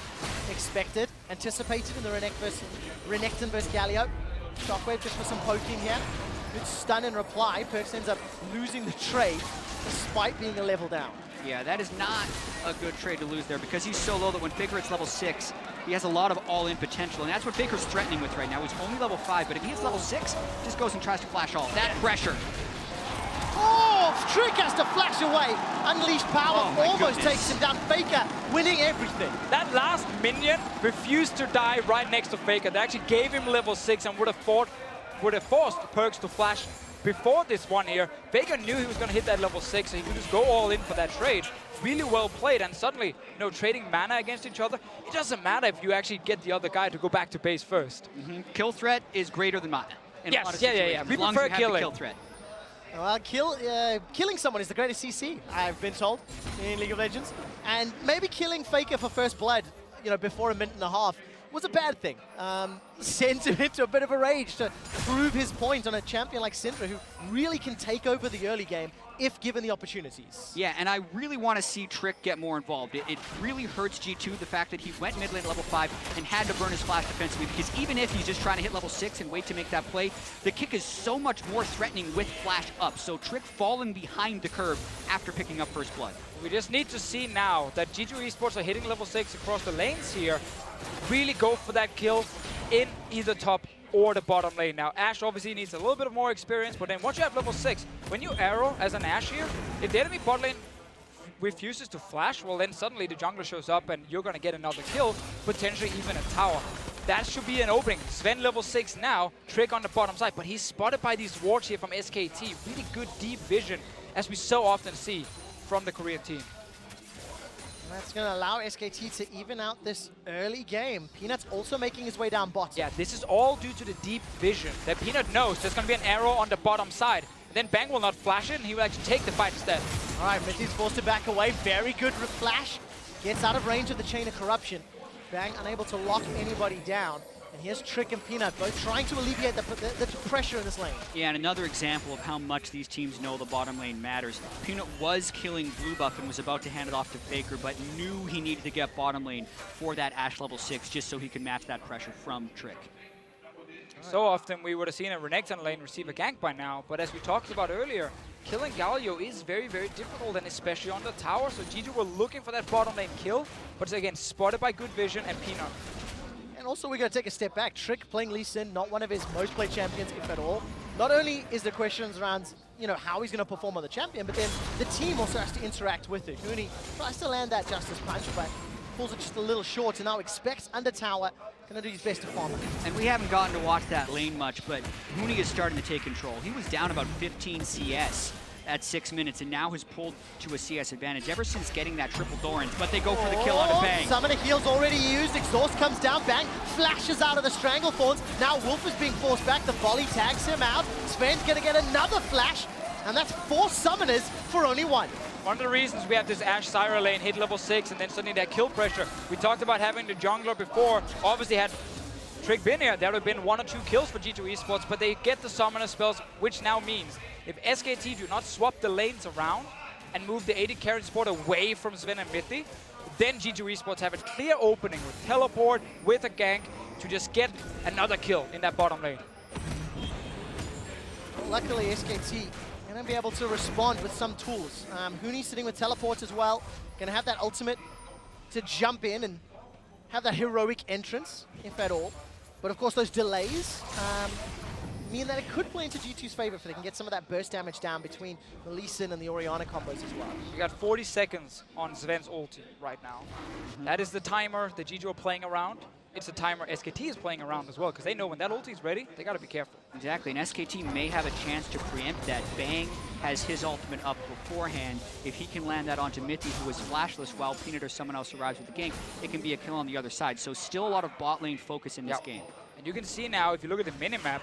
expected, anticipated in the Renekton versus Galio. Shockwave just for some poking here. Good stun in reply. Perks ends up losing the trade despite being a level down. Yeah, that is not a good trade to lose there, because he's so low that when Faker hits level 6, he has a lot of all-in potential, and that's what Faker's threatening with right now. He's only level 5, but if he hits level 6, just goes and tries to flash all. That pressure. Oh, Trick has to flash away. Unleashed Power almost takes him down. Faker winning everything. That last minion refused to die right next to Faker. They actually gave him level 6 and would have forced Perkz to flash before this one here. Faker knew he was going to hit that level 6, so he could just go all in for that trade. Really well played, and suddenly, you know, trading mana against each other, it doesn't matter if you actually get the other guy to go back to base first. Kill threat is greater than mana. Yes, yeah. We prefer killing. Kill threat. Well, killing someone is the greatest CC, I've been told, in League of Legends. And maybe killing Faker for first blood, you know, before a minute and a half was a bad thing. Sent him into a bit of a rage to prove his point on a champion like Syndra, who really can take over the early game if given the opportunities. Yeah, and I really want to see Trick get more involved. It really hurts G2, the fact that he went mid lane at level 5 and had to burn his flash defensively, because even if he's just trying to hit level 6 and wait to make that play, the kick is so much more threatening with flash up. So Trick falling behind the curve after picking up first blood. We just need to see now that G2 eSports are hitting level 6 across the lanes here. Really go for that kill in either top or the bottom lane. Now, Ashe obviously needs a little bit of more experience, but then once you have level 6, when you arrow as an Ashe here, if the enemy bot lane refuses to flash, well then suddenly the jungler shows up and you're going to get another kill, potentially even a tower. That should be an opening. Sven level 6 now, Trick on the bottom side, but he's spotted by these wards here from SKT. Really good deep vision, as we so often see from the Korean team. That's going to allow SKT to even out this early game. Peanut's also making his way down bottom. Yeah, this is all due to the deep vision that Peanut knows there's going to be an arrow on the bottom side. Then Bang will not flash it, and he will actually take the fight instead. All right, Mithy's forced to back away. Very good flash. Gets out of range of the Chain of Corruption. Bang unable to lock anybody down. And here's Trick and Peanut both trying to alleviate the pressure in this lane. Yeah, and another example of how much these teams know the bottom lane matters. Peanut was killing Blue Buff and was about to hand it off to Faker, but knew he needed to get bottom lane for that Ashe level 6 just so he could match that pressure from Trick. So often we would have seen a Renekton lane receive a gank by now, but as we talked about earlier, killing Galio is very, very difficult, and especially on the tower. So G2 were looking for that bottom lane kill, but it's again spotted by Good Vision and Peanut. And also, we're going to take a step back. Trick playing Lee Sin, not one of his most played champions, if at all. Not only is there questions around, you know, how he's going to perform on the champion, but then the team also has to interact with it. Huni tries to land that Justice Punch, but pulls it just a little short, and now expects under tower. Going to do his best to farm it. And we haven't gotten to watch that lane much, but Huni is starting to take control. He was down about 15 CS at 6 minutes, and now has pulled to a CS advantage ever since getting that triple Doran, but they go for the kill on a Bang. Summoner heal's already used, Exhaust comes down, Bang flashes out of the Stranglethorns. Now Wolf is being forced back, the volley tags him out. Sven's gonna get another flash, and that's 4 summoners for only 1. One of the reasons we have this Ashe Syra lane hit level 6 and then suddenly that kill pressure. We talked about having the jungler before, obviously had Trick been here, there would have been 1 or 2 kills for G2 eSports, but they get the summoner spells, which now means if SKT do not swap the lanes around and move the AD carry support away from Sven and Mithy, then G2 eSports have a clear opening with teleport, with a gank, to just get another kill in that bottom lane. Luckily, SKT going to be able to respond with some tools. Huni sitting with teleports as well, going to have that ultimate to jump in and have that heroic entrance, if at all. But of course, those delays mean that it could play into G2's favor if they can get some of that burst damage down between the Lee Sin and the Orianna combos as well. We got 40 seconds on Sven's ulti right now. That is the timer that G2 are playing around. It's a timer SKT is playing around as well, because they know when that ulti is ready, they got to be careful. Exactly, and SKT may have a chance to preempt that. Bang has his ultimate up beforehand. If he can land that onto Mithy, who is flashless, while Peanut or someone else arrives with the gank, it can be a kill on the other side. So still a lot of bot lane focus in this game. And you can see now, if you look at the minimap,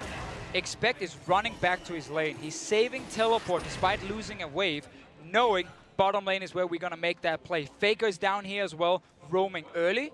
Expect is running back to his lane. He's saving teleport despite losing a wave, knowing bottom lane is where we're going to make that play. Faker's down here as well, roaming early.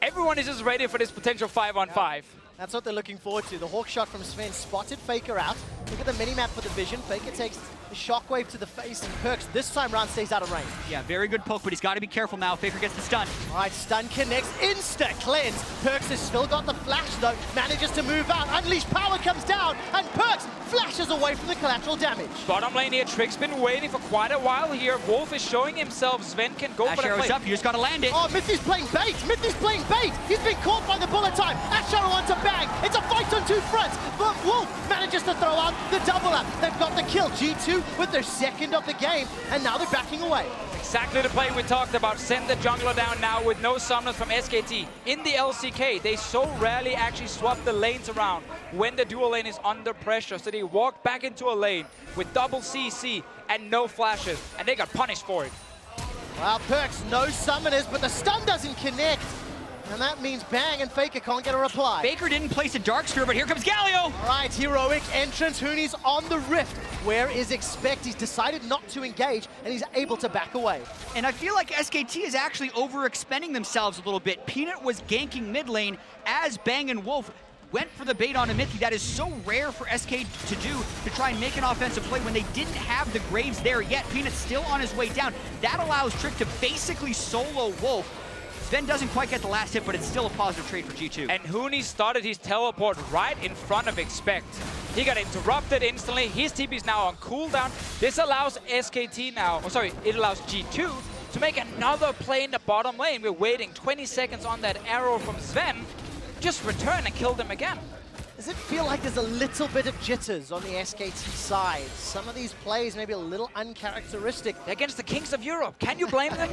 Everyone is just ready for this potential 5-on-5. That's what they're looking forward to. The hawk shot from Sven spotted Faker out. Look at the minimap for the vision. Faker takes the shockwave to the face, and Perkz this time round stays out of range. Yeah, very good poke, but he's got to be careful now. Faker gets the stun. All right, stun connects. Insta cleanse. Perkz has still got the flash though. Manages to move out. Unleashed power comes down, and Perkz flashes away from the collateral damage. Bottom lane here, Trick's been waiting for quite a while here. Wolf is showing himself. Sven can go for the play. Up, you just got to land it. Oh, Mithy's playing bait. Mithy's playing bait. He's been caught by the bullet time. Ash arrow onto bang. It's a fight on two fronts, but Wolf manages to throw out the double up. They've got the kill. G2 with their second of the game, and now they're backing away. Exactly the play we talked about. Send the jungler down now with no summoners from SKT. In the LCK, they so rarely actually swap the lanes around when the dual lane is under pressure. So they walk back into a lane with double CC and no flashes, and they got punished for it. Well, Perks, no summoners, but the stun doesn't connect. And that means Bang and Faker can't get a reply. Faker didn't place a Dark Sphere, but here comes Galio. All right, heroic entrance. Hooney's on the rift. Where is Expect? He's decided not to engage, and he's able to back away. And I feel like SKT is actually overexpending themselves a little bit. Peanut was ganking mid lane as Bang and Wolf went for the bait on a Mythy. That is so rare for SK to do, to try and make an offensive play when they didn't have the Graves there yet. Peanut's still on his way down. That allows Trick to basically solo Wolf. Sven doesn't quite get the last hit, but it's still a positive trade for G2. And Hooney started his teleport right in front of Expect. He got interrupted instantly. His TP is now on cooldown. This allows SKT now, it allows G2 to make another play in the bottom lane. We're waiting 20 seconds on that arrow from Sven. Just return and kill them again. Does it feel like there's a little bit of jitters on the SKT side? Some of these plays may be a little uncharacteristic. Against the kings of Europe, can you blame them?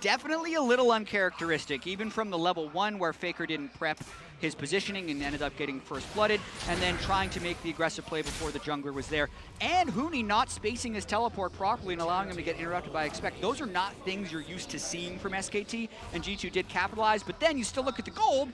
Definitely a little uncharacteristic, even from the level 1 where Faker didn't prep his positioning and ended up getting first blooded, and then trying to make the aggressive play before the jungler was there. And Hooney not spacing his teleport properly and allowing him to get interrupted by Expect. Those are not things you're used to seeing from SKT, and G2 did capitalize, but then you still look at the gold,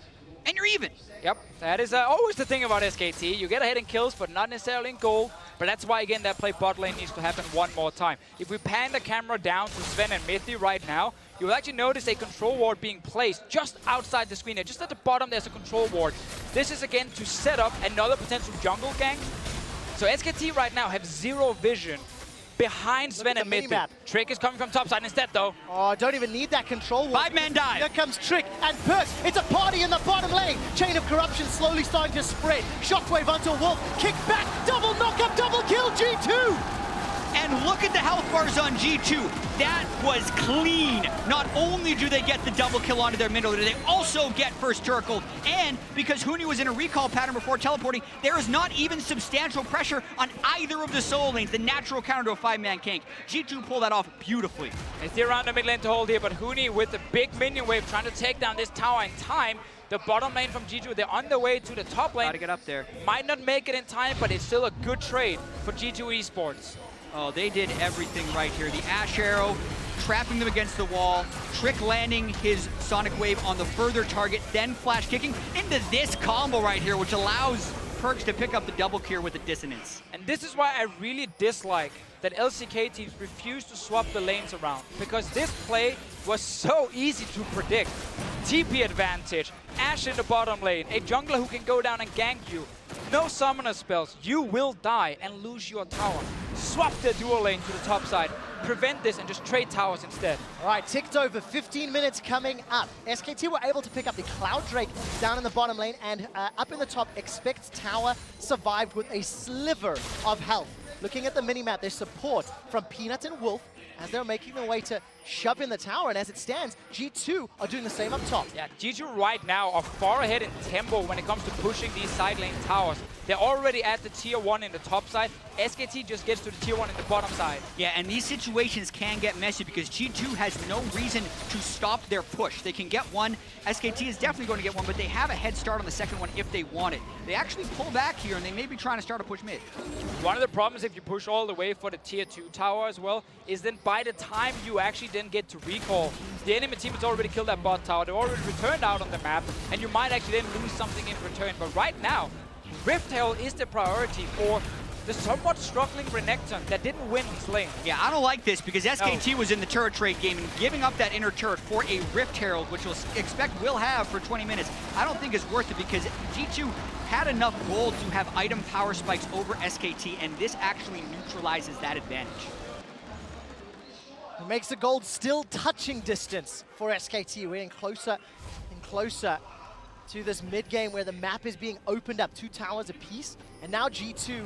and you're even. Yep, that is always the thing about SKT. You get ahead in kills, but not necessarily in gold. But that's why, again, that play bot lane needs to happen one more time. If we pan the camera down to Sven and Mythy right now, you will actually notice a control ward being placed just outside the screen there. Just at the bottom, there's a control ward. This is, again, to set up another potential jungle gank. So SKT right now have zero vision behind Sven and Mythy. Trick is coming from topside instead, though. Oh, don't even need that control ward. 5-man dive. Here comes Trick and Perks. It's a party in the bottom lane. Chain of Corruption slowly starting to spread. Shockwave onto Wolf. Kick back. Double knockup, double kill. G2. And look at the health bars on G2. That was clean. Not only do they get the double kill onto their middle, they also get first turret gold. And because Hooney was in a recall pattern before teleporting, there is not even substantial pressure on either of the solo lanes, the natural counter to a 5-man gank. G2 pulled that off beautifully. They stay around the mid lane to hold here, but Hooney with the big minion wave trying to take down this tower in time. The bottom lane from G2, they're on their way to the top lane. Gotta get up there. Might not make it in time, but it's still a good trade for G2 eSports. Oh, they did everything right here. The Ash Arrow, trapping them against the wall, Trick landing his Sonic Wave on the further target, then flash kicking into this combo right here, which allows Perks to pick up the double kill with the dissonance. And this is why I really dislike that LCK teams refuse to swap the lanes around, because this play was so easy to predict. TP advantage, Ashe in the bottom lane, a jungler who can go down and gank you. No summoner spells, you will die and lose your tower. Swap the dual lane to the top side. Prevent this and just trade towers instead. All right, ticked over 15 minutes coming up. SKT were able to pick up the Cloud Drake down in the bottom lane, and up in the top, Expect Tower survived with a sliver of health. Looking at the minimap, there's support from Peanut and Wolf as they're making their way to shove in the tower, and as it stands, G2 are doing the same up top. Yeah, G2 right now are far ahead in tempo when it comes to pushing these side lane towers. They're already at the tier 1 in the top side. SKT just gets to the tier 1 in the bottom side. Yeah, and these situations can get messy because G2 has no reason to stop their push. They can get one. SKT is definitely going to get one, but they have a head start on the second one if they want it. They actually pull back here, and they may be trying to start a push mid. One of the problems if you push all the way for the tier 2 tower as well is then by the time you actually then get to recall, the enemy team has already killed that bot tower. They've already returned out on the map, and you might actually then lose something in return. But right now, Rift Herald is the priority for the somewhat struggling Renekton that didn't win his lane. Yeah, I don't like this because SKT was in the turret trade game, and giving up that inner turret for a Rift Herald, which we'll expect will have for 20 minutes, I don't think is worth it because G2 had enough gold to have item power spikes over SKT, and this actually neutralizes that advantage. It makes the gold still touching distance for SKT. We're getting closer and closer to this mid game where the map is being opened up, 2 towers apiece. And now G2,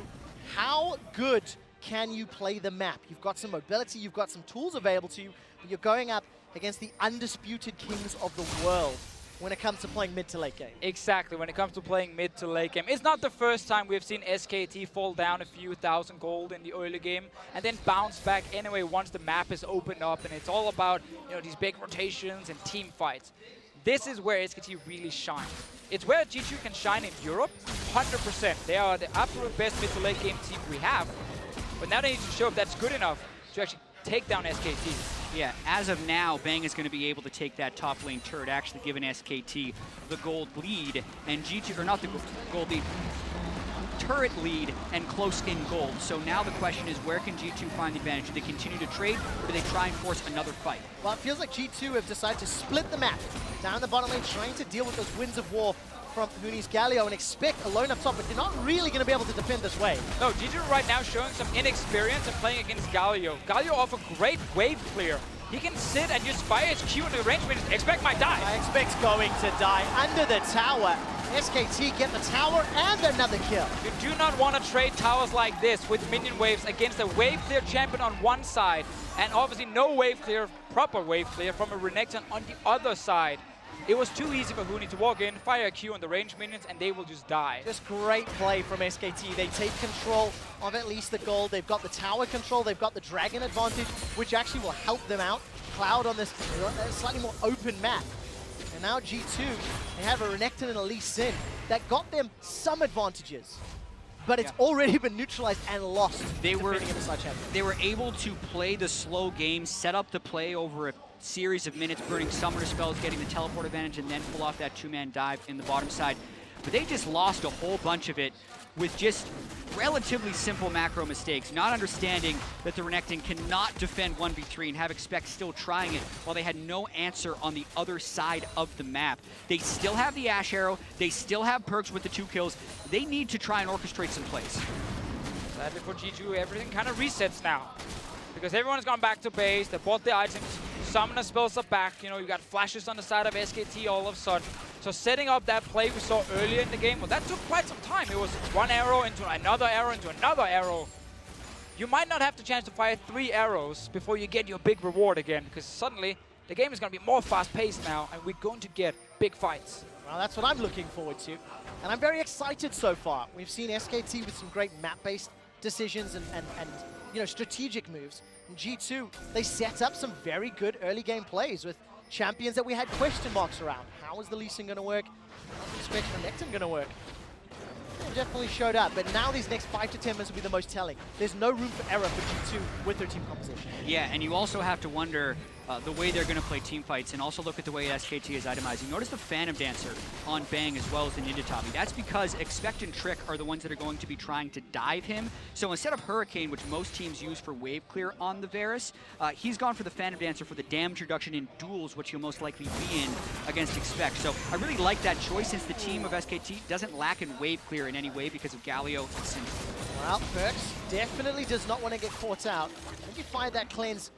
how good can you play the map? You've got some mobility, you've got some tools available to you, but you're going up against the undisputed kings of the world. when it comes to playing mid to late game. Exactly, when it comes to playing mid to late game. It's not the first time we've seen SKT fall down a few thousand gold in the early game and then bounce back anyway once the map is opened up and it's all about, you know, these big rotations and team fights. This is where SKT really shines. It's where G2 can shine in Europe, 100%. They are the absolute best mid to late game team we have. But now they need to show if that's good enough to actually take down SKT. Yeah, as of now, Bang is going to be able to take that top lane turret, actually giving SKT the gold lead, and G2, or not the gold lead, turret lead and close in gold. So now the question is, where can G2 find the advantage? Do they continue to trade, or do they try and force another fight? Well, it feels like G2 have decided to split the map down the bottom lane, trying to deal with those winds of war from Huni's Galio and expect alone up top, but they're not really going to be able to defend this wave. No, G2 right now showing some inexperience and playing against Galio. Galio off a great wave clear. He can sit and just fire his Q in the range, but expect might die. I expect going to die under the tower. SKT get the tower and another kill. You do not want to trade towers like this with minion waves against a wave clear champion on one side, and obviously no wave clear, proper wave clear from a Renekton on the other side. It was too easy for Huni to walk in, fire a Q on the range minions, and they will just die. Just great play from SKT. They take control of at least the gold. They've got the tower control. They've got the dragon advantage, which actually will help them out. Cloud on this slightly more open map. And now G2, they have a Renekton and a Lee Sin that got them some advantages. But it's already been neutralized and lost. They were able to play the slow game, set up the play over a series of minutes, burning summoner spells, getting the teleport advantage, and then pull off that two-man dive in the bottom side. But they just lost a whole bunch of it with just relatively simple macro mistakes, not understanding that the Renekton cannot defend 1v3 and have Expect still trying it while they had no answer on the other side of the map. They still have the Ash Arrow, they still have Perks with the 2 kills. They need to try and orchestrate some plays. Sadly for G2, everything kind of resets now. Because everyone has gone back to base, they bought the items, summoner spells are back, you know, you got flashes on the side of SKT all of a sudden. So setting up that play we saw earlier in the game, well, that took quite some time. It was one arrow into another arrow into another arrow. You might not have the chance to fire 3 arrows before you get your big reward again, because suddenly the game is going to be more fast-paced now, and we're going to get big fights. Well, that's what I'm looking forward to, and I'm very excited so far. We've seen SKT with some great map-based decisions and you know, strategic moves. And G2, they set up some very good early game plays with champions that we had question marks around. How is the Lee Sin going to work? How is Renekton going to work? They definitely showed up, but now these next 5 to 10 minutes will be the most telling. There's no room for error for G2 with their team composition. Yeah, and you also have to wonder the way they're going to play team fights, and also look at the way SKT is itemizing. Notice the Phantom Dancer on Bang as well as the Ninja Tabi. That's because Expect and Trick are the ones that are going to be trying to dive him. So instead of Hurricane, which most teams use for wave clear on the Varus, he's gone for the Phantom Dancer for the damage reduction in duels, which he'll most likely be in against Expect. So I really like that choice, since the team of SKT doesn't lack in wave clear in any way because of Galio and Sin. Well, Perks definitely does not want to get caught out. I think you find that cleanse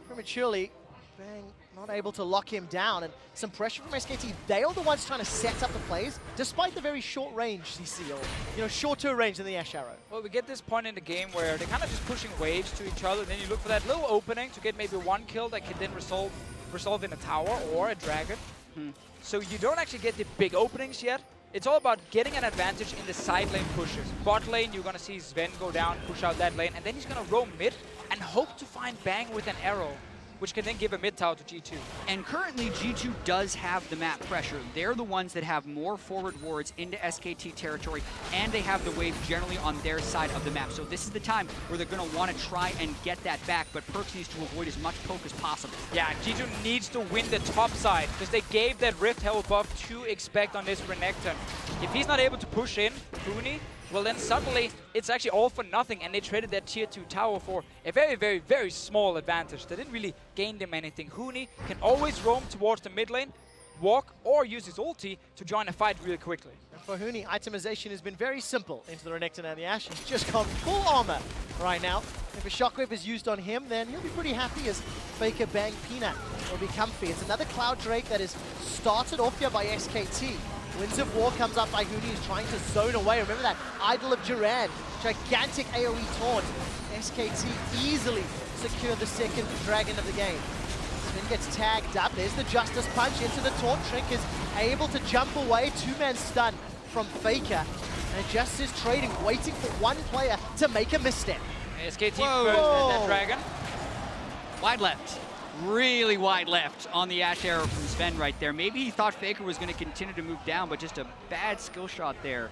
prematurely. Bang, not able to lock him down, and some pressure from SKT. They are the ones trying to set up the plays, despite the very short range CC, or you know, shorter range than the Ash Arrow. Well, we get this point in the game where they're kind of just pushing waves to each other, and then you look for that little opening to get maybe 1 kill that can then resolve in a tower or a dragon. So you don't actually get the big openings yet. It's all about getting an advantage in the side lane pushes. Bot lane, you're going to see Sven go down, push out that lane, and then he's going to roam mid and hope to find Bang with an arrow, which can then give a mid tower to G2. And currently, G2 does have the map pressure. They're the ones that have more forward wards into SKT territory, and they have the wave generally on their side of the map. So this is the time where they're going to want to try and get that back, but Perks needs to avoid as much poke as possible. Yeah, G2 needs to win the top side, because they gave that Rift Herald buff to Expect on this Renekton. If he's not able to push in Huni, well then suddenly it's actually all for nothing, and they traded that tier 2 tower for a very, very, very small advantage. They didn't really gain them anything. Huni can always roam towards the mid lane, walk, or use his ulti to join a fight really quickly. And for Huni, itemization has been very simple into the Renekton and the Ashe. He's just gone full armor right now. If a Shockwave is used on him, then he'll be pretty happy as Faker Bang Peanut will be comfy. It's another Cloud Drake that is started off here by SKT. Winds of War comes up by Huni, who's trying to zone away. Remember that Idol of Duran, gigantic AoE taunt. SKT easily secure the second dragon of the game. Sven gets tagged up. There's the Justice Punch into the taunt. Trink is able to jump away. Two-man stun from Faker. And just is trading, waiting for one player to make a misstep. SKT first Whoa. at that Dragon. Wide left. Really wide left on the Ash arrow from Sven right there. Maybe he thought Faker was going to continue to move down, but just a bad skill shot there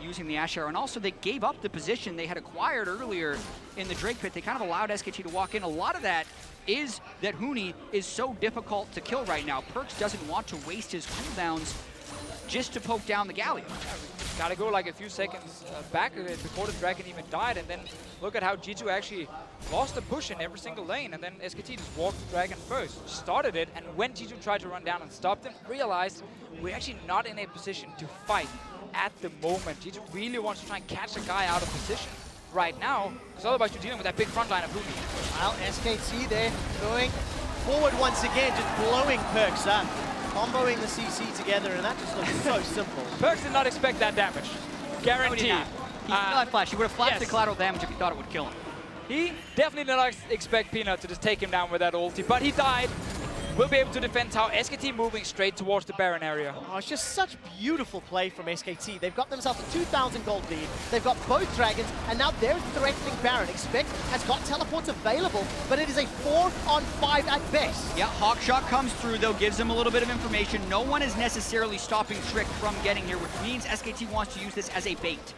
using the Ash arrow. And also they gave up the position they had acquired earlier in the Drake pit. They kind of allowed SKT to walk in. A lot of that is that Huni is so difficult to kill right now. Perkz doesn't want to waste his cooldowns just to poke down the Galio. Gotta go like a few seconds back before the Dragon even died, and then look at how G2 actually lost the push in every single lane, and then SKT just walked the Dragon first, started it, and when G2 tried to run down and stop them, realized we're actually not in a position to fight at the moment. G2 really wants to try and catch a guy out of position right now, because otherwise you're dealing with that big front line of Huni. Well, SKT there going forward once again, just blowing Perkz up. Comboing the CC together, and that just looks so simple. Perkz did not expect that damage. Guaranteed. No, he still had flash. He would have flashed the collateral damage if he thought it would kill him. He definitely did not expect Peanut to just take him down with that ulti, but he died. We'll be able to defend how SKT moving straight towards the Baron area. Oh, it's just such beautiful play from SKT. They've got themselves a 2,000 gold lead. They've got both dragons, and now they're threatening Baron. Expect has got teleports available, but it is a 4-on-5 at best. Yeah, Hawkshot comes through, though, gives them a little bit of information. No one is necessarily stopping Trick from getting here, which means SKT wants to use this as a bait.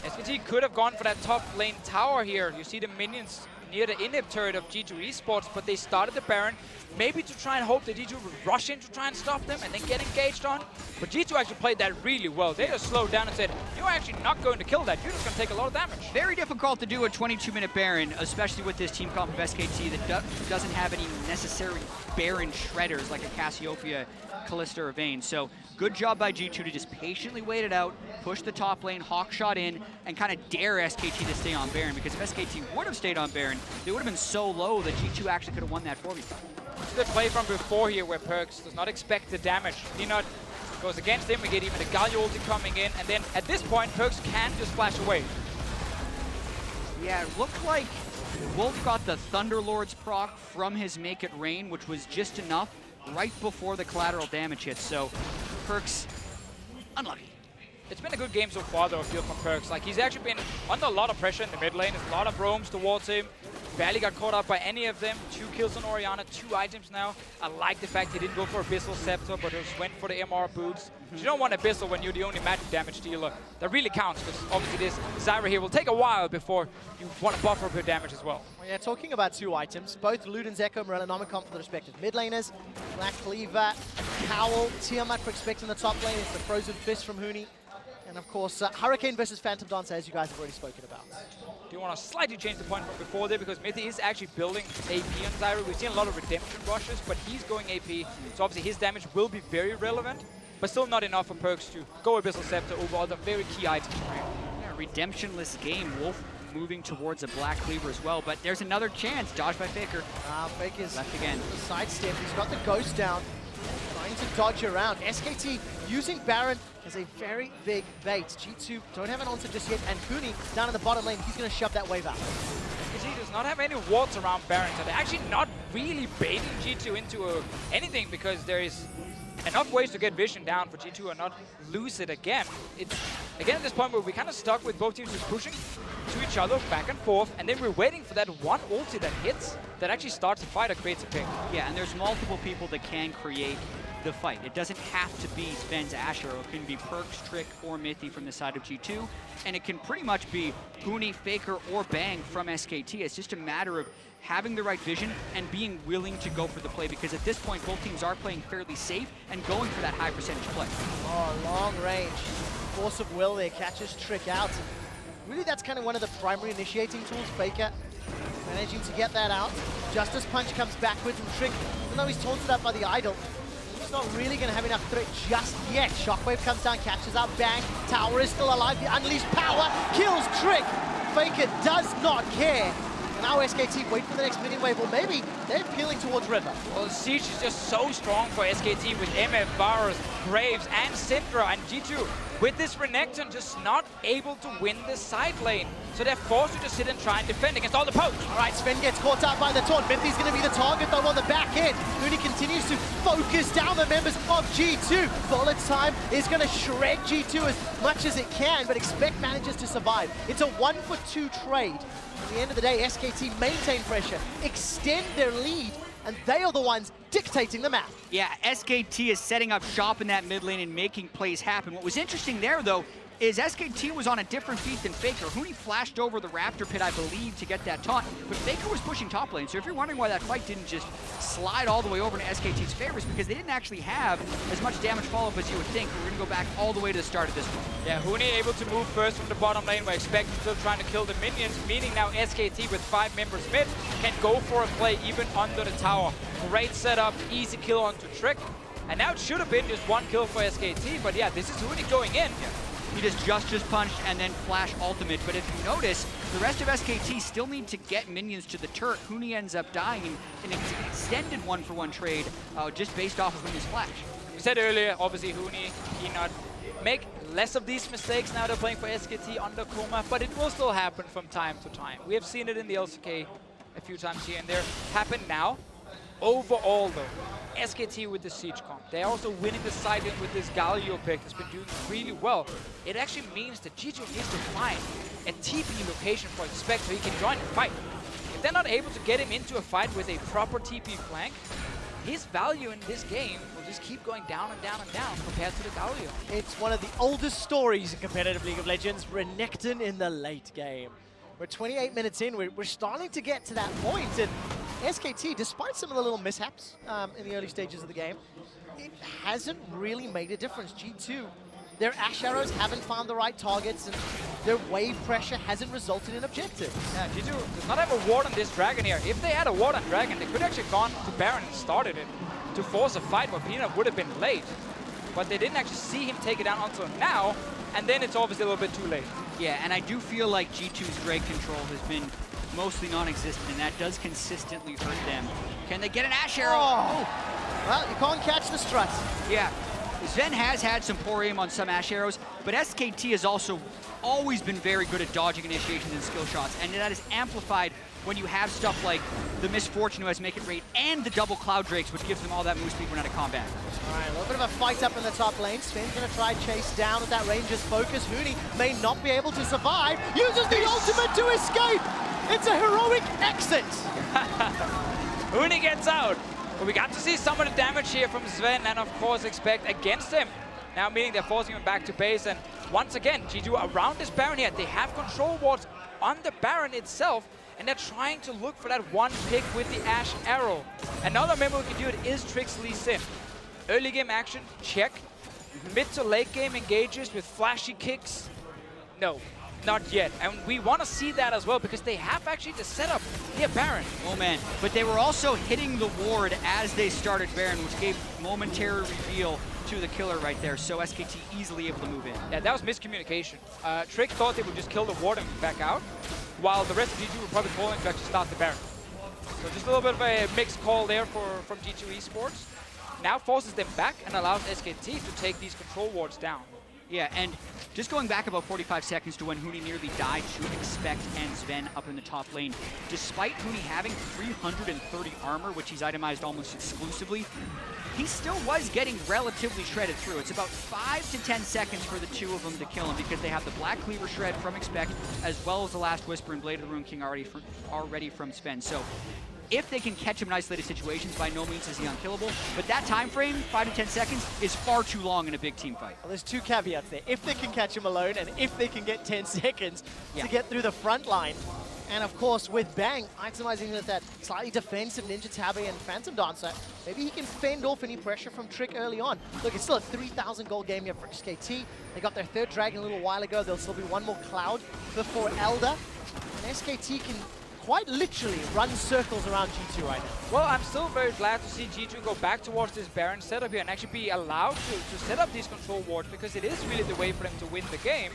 SKT could have gone for that top lane tower here. You see the minions near the inhib turret of G2 eSports, but they started the Baron, maybe to try and hope that G2 would rush in to try and stop them and then get engaged on. But G2 actually played that really well. They just slowed down and said, you're actually not going to kill that. You're just going to take a lot of damage. Very difficult to do a 22-minute Baron, especially with this team comp of SKT that doesn't have any necessary Baron shredders like a Cassiopeia, Kalista, or Vayne. So good job by G2 to just patiently wait it out, push the top lane, Hawkshot in, and kind of dare SKT to stay on Baron, because if SKT would have stayed on Baron, they would have been so low that G2 actually could have won that 4v5. The play from before here where Perkz does not expect the damage. Peanut goes against him, we get even the Galio ulti coming in, and then at this point Perkz can just flash away. Yeah, it looked like Wolf got the Thunderlord's proc from his Make It Rain, which was just enough right before the collateral damage hits, so Perkz, unlucky. It's been a good game so far though, I feel, from Perkz. Like, he's actually been under a lot of pressure in the mid lane. There's a lot of roams towards him. Barely got caught up by any of them. 2 kills on Orianna, 2 items now. I like the fact he didn't go for Abyssal Scepter, but just went for the MR boots. You don't want Abyssal when you're the only magic damage dealer. That really counts, because obviously this Zyra here will take a while before you want to buffer up your damage as well. Well, yeah, talking about 2 items, both Luden's Echo and Morellonomicon for the respective mid laners. Black Cleaver, Cowl, Tiamat for expecting the top lane. It's the Frozen Fist from Huni. And of course, Hurricane versus Phantom Dancer, as you guys have already spoken about. Do you want to slightly change the point from before there, because Mithy is actually building AP on Zyra. We've seen a lot of redemption rushes, but he's going AP, so obviously his damage will be very relevant, but still not enough for Perkz to go Abyssal Scepter over other very key items for him. Yeah, redemptionless game. Wolf moving towards a Black Cleaver as well, but there's another chance. Dodged by Faker. Faker's left again. Sidestep, he's got the Ghost down, trying to dodge around. SKT using Baron as a very big bait. G2 don't have an answer just yet, and Huni down in the bottom lane, he's going to shove that wave out. G2 does not have any wards around Baron, so they're actually not really baiting G2 into anything, because there is enough ways to get vision down for G2 and not lose it again. It's, again, at this point where we're kind of stuck with both teams just pushing to each other back and forth, and then we're waiting for that one ulti that hits, that actually starts a fight or creates a pick. Yeah, and there's multiple people that can create the fight. It doesn't have to be Sven's Asher. It can be Perkz, Trick, or Mithy from the side of G2, and it can pretty much be Huni, Faker, or Bang from SKT. It's just a matter of having the right vision and being willing to go for the play, because at this point both teams are playing fairly safe and going for that high percentage play. Oh, long range. Force of will there, catches Trick out. Really, that's kind of one of the primary initiating tools. Faker managing to get that out. Justice Punch comes backwards, and Trick, even though he's taunted up by the idol, he's not really going to have enough threat just yet. Shockwave comes down, catches out Bang. Tower is still alive. The unleashed power kills Trick. Faker does not care. Now SKT wait for the next minion wave, or maybe they're peeling towards River. Well, Siege is just so strong for SKT with MF, Varus, Graves, and Syndra, and G2 with this Renekton just not able to win this side lane. So they're forced to just sit and try and defend against all the pokes. All right, Sven gets caught out by the taunt. Mithy's going to be the target though on the back end. Mooney continues to focus down the members of G2. Bullet's time is going to shred G2 as much as it can, but Expect manages to survive. It's a 1-for-2 trade. At the end of the day, SKT maintain pressure, extend their lead, and they are the ones dictating the map. Yeah, SKT is setting up shop in that mid lane and making plays happen. What was interesting there, though, is SKT was on a different beat than Faker. Huni flashed over the Raptor pit, I believe, to get that taunt, but Faker was pushing top lane. So if you're wondering why that fight didn't just slide all the way over to SKT's favor, it's because they didn't actually have as much damage follow-up as you would think. We're going to go back all the way to the start of this one. Yeah, Huni able to move first from the bottom lane, where Expect still trying to kill the minions, meaning now SKT with 5 members mid can go for a play even under the tower. Great setup, easy kill onto Trick, and now it should have been just 1 kill for SKT, but yeah, this is Huni going in. He just punched and then flash ultimate. But if you notice, the rest of SKT still need to get minions to the turret. Huni ends up dying in an extended 1-for-1 trade just based off of Huni's flash. We said earlier, obviously Huni cannot make less of these mistakes now they're playing for SKT under Kuma, but it will still happen from time to time. We have seen it in the LCK a few times here and there. Happen now. Overall though, SKT with the Siege comp. They're also winning the side lane with this Galio pick that's been doing really well. It actually means that G2 needs to find a TP location for Expect so he can join the fight. If they're not able to get him into a fight with a proper TP flank, his value in this game will just keep going down and down and down compared to the Galio. It's one of the oldest stories in competitive League of Legends, Renekton in the late game. We're 28 minutes in, we're starting to get to that point, and SKT, despite some of the little mishaps in the early stages of the game, it hasn't really made a difference. G2, their Ash arrows haven't found the right targets, and their wave pressure hasn't resulted in objectives. Yeah, G2 does not have a ward on this dragon here. If they had a ward on dragon, they could actually gone to Baron and started it to force a fight where Peanut would have been late. But they didn't actually see him take it down until now, and then it's obviously a little bit too late. Yeah, and I do feel like G2's Drake control has been mostly non-existent, and that does consistently hurt them. Can they get an Ash arrow? Oh. Well, you can't catch the strut. Yeah, Sven has had some poor aim on some Ash arrows, but SKT has also always been very good at dodging initiations and skill shots, and that is amplified when you have stuff like the Misfortune who has Make It Rate and the double Cloud Drakes, which gives them all that move speed when out of combat. All right, a little bit of a fight up in the top lane. Sven's going to try chase down with that Ranger's focus. Huni may not be able to survive. Uses the ultimate to escape. It's a heroic exit. Huni gets out. But we got to see some of the damage here from Sven and of course Expect against him. Now meaning they're forcing him back to base, and once again, G2 around this Baron here, they have control wards on the Baron itself, and they're trying to look for that one pick with the Ash arrow. Another member who can do it is Trix Lee Sin. Early game action, check. Mid to late game engages with flashy kicks. No, not yet. And we want to see that as well because they have actually the setup near Baron. Oh man, but they were also hitting the ward as they started Baron, which gave momentary reveal to the killer right there, so SKT easily able to move in. Yeah, that was miscommunication. Trick thought they would just kill the ward and back out, while the rest of G2 were probably calling to actually start the Baron. So just a little bit of a mixed call there from G2 eSports. Now forces them back and allows SKT to take these control wards down. Yeah, and just going back about 45 seconds to when Huni nearly died to Expect and Sven up in the top lane. Despite Huni having 330 armor, which he's itemized almost exclusively, he still was getting relatively shredded through. It's about 5 to 10 seconds for the two of them to kill him because they have the Black Cleaver shred from Expect as well as the Last Whisper and Blade of the Rune King already from Sven. So if they can catch him in isolated situations, by no means is he unkillable. But that time frame, 5 to 10 seconds, is far too long in a big team fight. Well, there's two caveats there. If they can catch him alone, and if they can get 10 seconds to get through the front line. And of course, with Bang, itemizing with that slightly defensive Ninja Tabi and Phantom Dancer, maybe he can fend off any pressure from Trick early on. Look, it's still a 3,000 gold game here for SKT. They got their third dragon a little while ago. There'll still be one more Cloud before Elder. And SKT can quite literally run circles around G2 right now. Well, I'm still very glad to see G2 go back towards this Baron setup here and actually be allowed to set up these control wards, because it is really the way for them to win the game.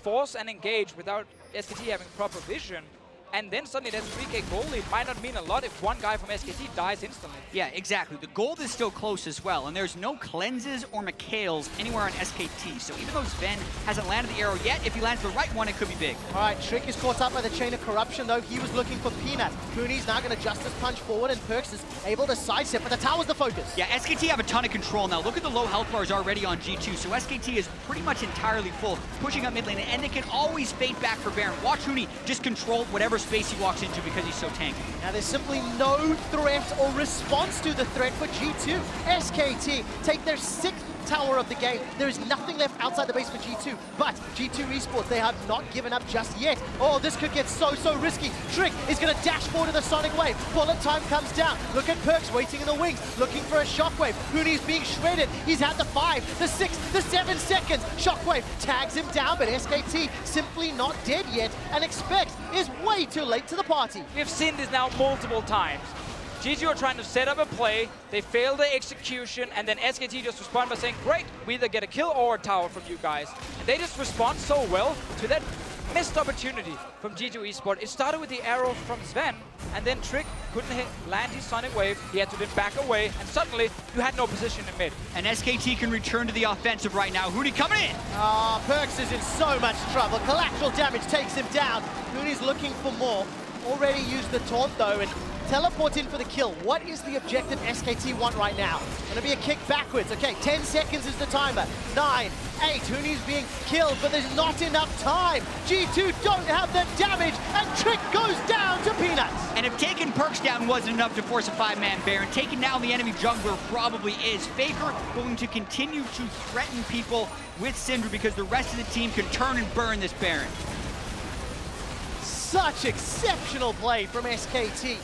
Force and engage without SKT having proper vision, and then suddenly that 3K goal lead might not mean a lot if one guy from SKT dies instantly. Yeah, exactly. The gold is still close as well, and there's no cleanses or Mikhails anywhere on SKT. So even though Sven hasn't landed the arrow yet, if he lands the right one, it could be big. All right, Trick is caught up by the chain of corruption, though. He was looking for Peanut. Cooney's now going to Justice Punch forward, and Perks is able to sidestep, but the tower's the focus. Yeah, SKT have a ton of control now. Look at the low health bars already on G2, so SKT is pretty much entirely full, pushing up mid lane, and they can always fade back for Baron. Watch Hooney just control whatever space he walks into because he's so tanky. Now there's simply no threat or response to the threat for G2. SKT take their 6th tower of the game. There is nothing left outside the base for G2, but G2 eSports, they have not given up just yet. Oh, this could get so risky. Trick is going to dash forward to the Sonic Wave. Bullet time comes down. Look at Perks waiting in the wings, looking for a Shockwave. Hooney's being shredded. He's had the 5, the 6, the 7 seconds. Shockwave tags him down, but SKT simply not dead yet, and Expect is way too late to the party. We've seen this now multiple times. GG are trying to set up a play, they fail the execution, and then SKT just respond by saying, great, we either get a kill or a tower from you guys. And they just respond so well to that missed opportunity from G2 eSports. It started with the arrow from Sven, and then Trick couldn't land his Sonic Wave. He had to then back away, and suddenly you had no position in mid. And SKT can return to the offensive right now. Hooney coming in! Perks is in so much trouble. Collateral damage takes him down. Hooney's looking for more. Already used the taunt though, and teleport in for the kill. What is the objective SKT want right now? Gonna be a kick backwards. Okay, 10 seconds is the timer. 9, 8, Hooney's being killed, but there's not enough time. G2 don't have the damage, and Trick goes down to Peanuts. And if taking Perks down wasn't enough to force a 5-man Baron, taking down the enemy jungler probably is. Faker going to continue to threaten people with Syndra because the rest of the team can turn and burn this Baron. Such exceptional play from SKT.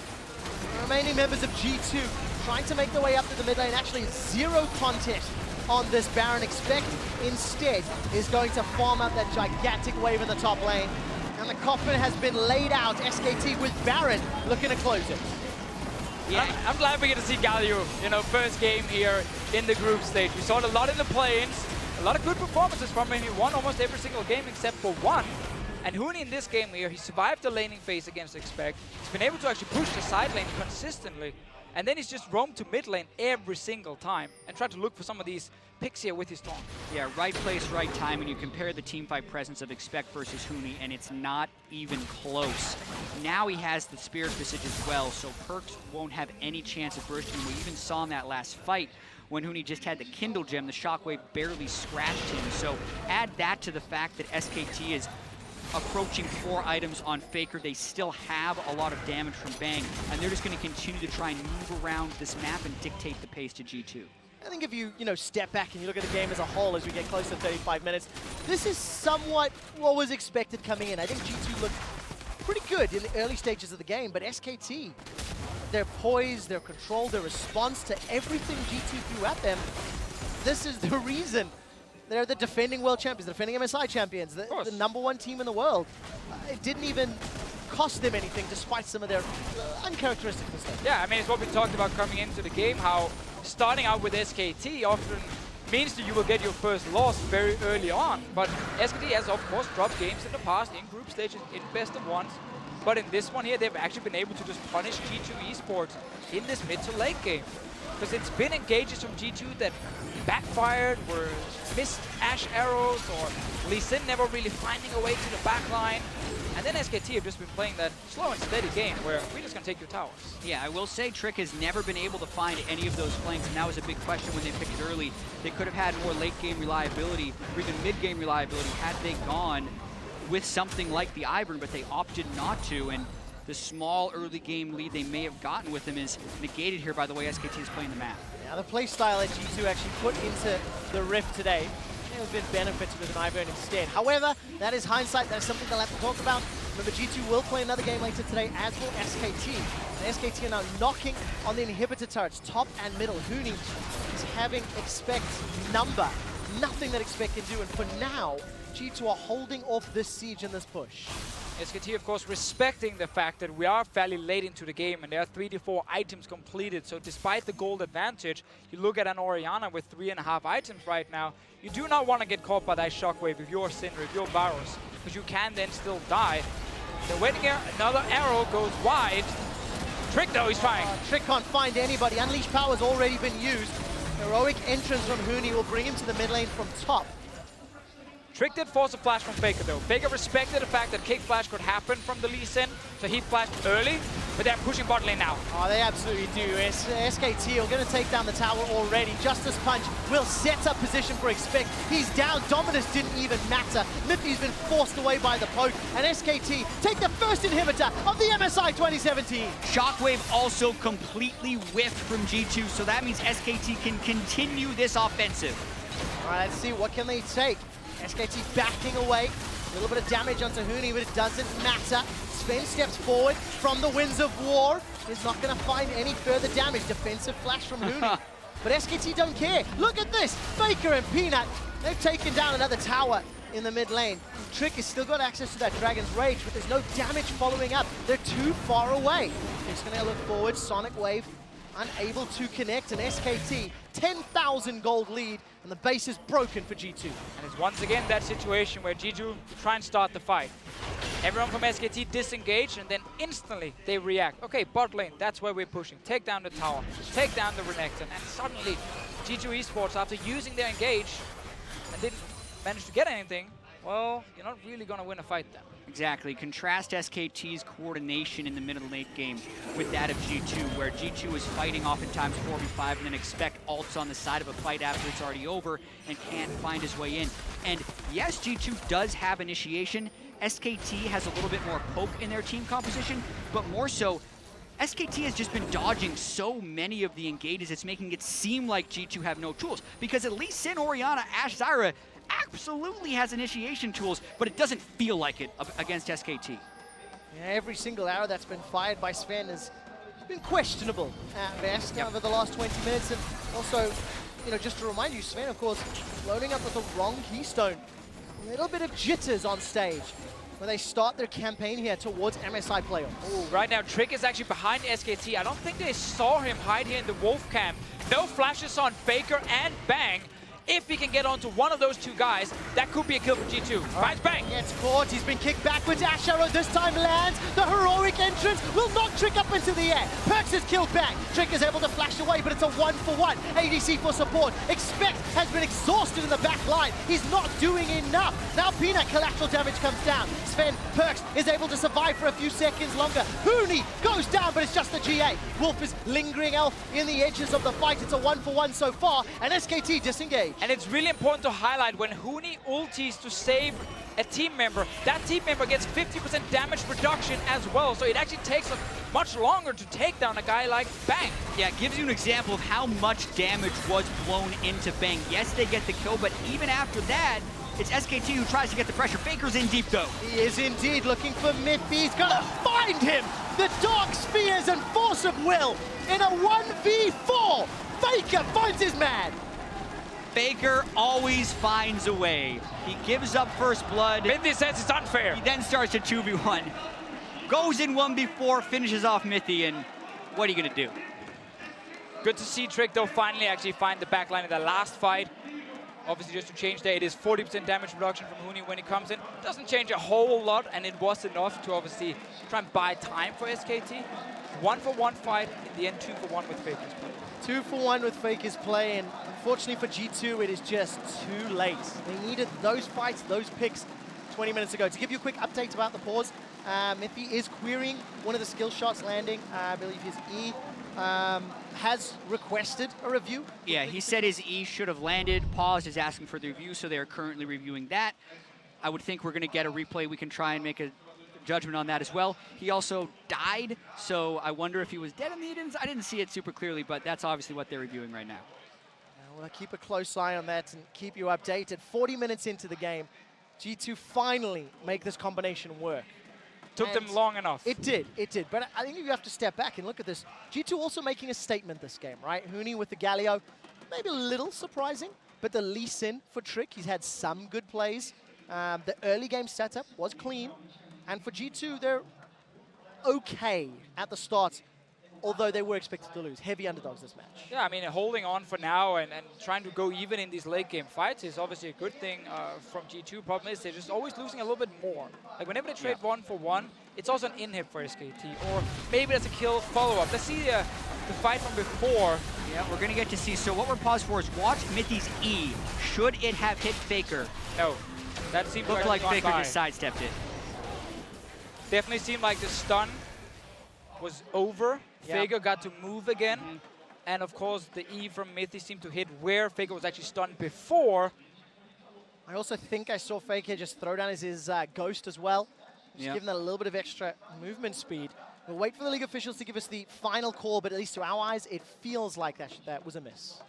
The remaining members of G2 trying to make their way up to the mid lane. Actually, 0 contest on this Baron. Expect instead is going to farm up that gigantic wave in the top lane. And the coffin has been laid out. SKT with Baron looking to close it. Yeah, I'm glad we get to see Galio, first game here in the group stage. We saw it a lot in the play-ins, a lot of good performances from him. He won almost every single game except for one. And Hooney in this game here, he survived the laning phase against Expect. He's been able to actually push the side lane consistently. And then he's just roamed to mid lane every single time and tried to look for some of these picks here with his taunt. Yeah, right place, right time, and you compare the teamfight presence of Expect versus Hooney, and it's not even close. Now he has the Spirit Visage as well, so Perks won't have any chance of bursting. We even saw in that last fight when Hooney just had the Kindle Gem, the Shockwave barely scratched him. So add that to the fact that SKT is approaching 4 items on Faker. They still have a lot of damage from Bang, and they're just going to continue to try and move around this map and dictate the pace to G2. I think if you, step back and you look at the game as a whole as we get close to 35 minutes, this is somewhat what was expected coming in. I think G2 looked pretty good in the early stages of the game, but SKT, their poise, their control, their response to everything G2 threw at them, this is the reason. They're the defending world champions, the defending MSI champions, the #1 team in the world. It didn't even cost them anything despite some of their uncharacteristic mistakes. Yeah, I mean, it's what we talked about coming into the game, how starting out with SKT often means that you will get your first loss very early on. But SKT has, of course, dropped games in the past, in group stages, in best of ones. But in this one here, they've actually been able to just punish G2 eSports in this mid to late game. Because it's been engages from G2 that backfired, were missed Ash arrows, or Lee Sin never really finding a way to the back line. And then SKT have just been playing that slow and steady game where we're just going to take your towers. Yeah, I will say Trick has never been able to find any of those flanks, and that was a big question when they picked it early. They could have had more late game reliability, or even mid game reliability, had they gone with something like the Ivern, but they opted not to. And the small early game lead they may have gotten with him is negated here by the way SKT is playing the map. Now the play style that G2 actually put into the Rift today has been benefited with an Ivern instead. However, that is hindsight. That's something they'll have to talk about. Remember, G2 will play another game later today, as will SKT. And SKT are now knocking on the inhibitor turrets, top and middle. Hooney is having Expect number. Nothing that Expect can do, and for now, G2 are holding off this siege and this push. SKT, of course, respecting the fact that we are fairly late into the game and there are 3 to 4 items completed. So despite the gold advantage, you look at an Orianna with 3.5 items right now, you do not want to get caught by that Shockwave if you're Syndra, if you're Varus, because you can then still die. They're waiting here. Another arrow goes wide. Trick though, he's trying. Trick can't find anybody. Unleash Power's already been used. Heroic entrance from Huni will bring him to the mid lane from top. Trick did force a flash from Faker though. Faker respected the fact that kick flash could happen from the Lee Sin, so he flashed early, but they're pushing bot lane now. Oh, they absolutely do. SKT are going to take down the tower already. Justice Punch will set up position for Expect. He's down. Dominus didn't even matter. Mithy's been forced away by the poke, and SKT take the first inhibitor of the MSI 2017. Shockwave also completely whiffed from G2, so that means SKT can continue this offensive. All right, let's see, what can they take? SKT backing away. A little bit of damage onto Huni, but it doesn't matter. Sven steps forward from the Winds of War. Is not going to find any further damage. Defensive flash from Huni. But SKT don't care. Look at this. Faker and Peanut, they've taken down another tower in the mid lane. Trick has still got access to that Dragon's Rage, but there's no damage following up. They're too far away. He's going to look forward. Sonic Wave unable to connect, and SKT 10,000 gold lead, and the base is broken for G2. And it's once again that situation where G2 try and start the fight. Everyone from SKT disengage, and then instantly they react. Okay, bot lane, that's where we're pushing. Take down the tower, take down the Renekton, and suddenly G2 eSports, after using their engage and didn't manage to get anything, well, you're not really going to win a fight then. Exactly. Contrast SKT's coordination in the middle late game with that of G2, where G2 is fighting oftentimes 4v5 and then Expect ults on the side of a fight after it's already over and can't find his way in. And yes, G2 does have initiation. SKT has a little bit more poke in their team composition, but more so, SKT has just been dodging so many of the engages, it's making it seem like G2 have no tools. Because at least Sin, Orianna, Ashe, Zyra absolutely has initiation tools, but it doesn't feel like it against SKT. Yeah, every single arrow that's been fired by Sven has been questionable at best over the last 20 minutes. And also, you know, just to remind you, Sven, of course, loading up with the wrong keystone. A little bit of jitters on stage when they start their campaign here towards MSI playoffs. Ooh, right now, Trick is actually behind SKT. I don't think they saw him hide here in the Wolf camp. No flashes on Faker and Bang. If he can get onto one of those two guys, that could be a kill for G2. Finds Bang. Gets caught. He's been kicked backwards. Ash Arrow this time lands. The heroic entrance will knock Trick up into the air. Perks has killed Bang. Trick is able to flash away, but it's a 1-for-1. ADC for support. Expect has been exhausted in the back line. He's not doing enough. Now Peanut collateral damage comes down. Sven Perks is able to survive for a few seconds longer. Huni goes down, but it's just the GA. Wolf is lingering elf in the edges of the fight. It's a 1-for-1 so far, and SKT disengage. And it's really important to highlight when Huni ultis to save a team member, that team member gets 50% damage reduction as well. So it actually takes much longer to take down a guy like Bang. Yeah, it gives you an example of how much damage was blown into Bang. Yes, they get the kill, but even after that, it's SKT who tries to get the pressure. Faker's in deep though. He is indeed looking for Mithy. He's gonna find him! The Dark Spheres and Force of Will in a 1v4! Faker finds his man! Faker always finds a way. He gives up first blood. Mithy says it's unfair. He then starts a 2v1. Goes in 1v4, finishes off Mithy, and what are you gonna do? Good to see Trick though finally actually find the backline in the last fight. Obviously just to change that, it is 40% damage reduction from Huni when he comes in. Doesn't change a whole lot, and it was enough to obviously try and buy time for SKT. 1-for-1 fight, in the end 2-for-1 with Faker's play. 2-for-1 with Faker's play, and unfortunately for G2, it is just too late. They needed those fights, those picks 20 minutes ago. To give you a quick update about the pause, Mithy is querying one of the skill shots landing. I believe his E has requested a review. Yeah, he said his E should have landed. Paused is asking for the review, so they are currently reviewing that. I would think we're going to get a replay. We can try and make a judgment on that as well. He also died, so I wonder if he was dead in the Edens. I didn't see it super clearly, but that's obviously what they're reviewing right now. We'll keep a close eye on that and keep you updated. 40 minutes into the game, G2 finally make this combination work. Took them long enough. It did. But I think you have to step back and look at this. G2 also making a statement this game, right? Huni with the Galio, maybe a little surprising, but the Lee Sin for Trick, he's had some good plays. The early game setup was clean. And for G2, they're okay at the start although they were expected to lose. Heavy underdogs this match. Yeah, I mean, holding on for now and trying to go even in these late game fights is obviously a good thing from G2. Problem is they're just always losing a little bit more. Like whenever they trade 1 for 1, it's also an inhib for SKT, or maybe that's a kill follow-up. Let's see the fight from before. Yeah, we're going to get to see. So what we're paused for is watch Mithy's E. Should it have hit Faker? No. That seemed Looked like Faker just sidestepped it. Definitely seemed like the stun was over. Yep. Faker got to move again. And of course, the E from Mithy seemed to hit where Faker was actually stunned before. I also think I saw Faker just throw down his Ghost as well. Just giving that a little bit of extra movement speed. We'll wait for the league officials to give us the final call, but at least to our eyes, it feels like that was a miss.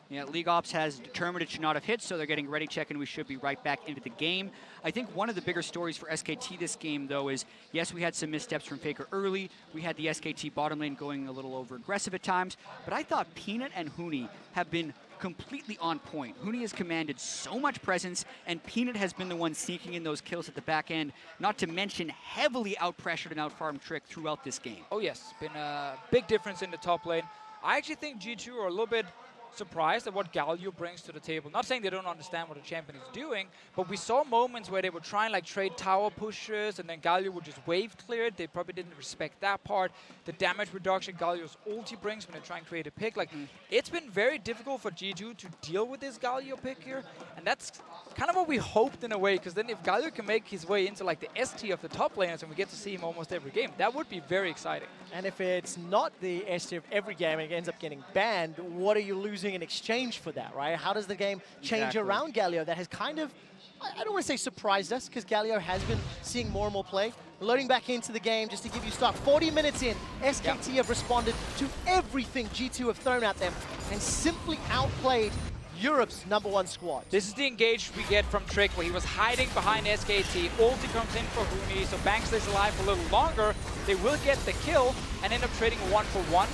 Yeah, League Ops has determined it should not have hit, so they're getting ready check, and we should be right back into the game. I think one of the bigger stories for SKT this game, though, is, yes, we had some missteps from Faker early. We had the SKT bottom lane going a little over-aggressive at times, but I thought Peanut and Huni have been completely on point. Huni has commanded so much presence, and Peanut has been the one sneaking in those kills at the back end, not to mention heavily out-pressured and out-farmed Trick throughout this game. Oh, yes. Been a big difference in the top lane. I actually think G2 are a little bit surprised at what Galio brings to the table. Not saying they don't understand what the champion is doing, but we saw moments where they would try and like trade tower pushes, and then Galio would just wave clear it. They probably didn't respect that part. The damage reduction Galio's ulti brings when they try and create a pick. Like, it's been very difficult for G2 to deal with this Galio pick here, and that's kind of what we hoped in a way, because then if Galio can make his way into like the ST of the top laners and we get to see him almost every game, that would be very exciting. And if it's not the ST of every game and it ends up getting banned, what are you losing in exchange for that, right? How does the game change around Galio that has kind of, I don't want to say surprised us, because Galio has been seeing more and more play. Loading back into the game just to give you stock. 40 minutes in, SKT have responded to everything G2 have thrown at them and simply outplayed Europe's #1 squad. This is the engage we get from Trick, where he was hiding behind SKT. Ulti comes in for Huni, so Bang stays alive for a little longer. They will get the kill and end up trading 1 for 1.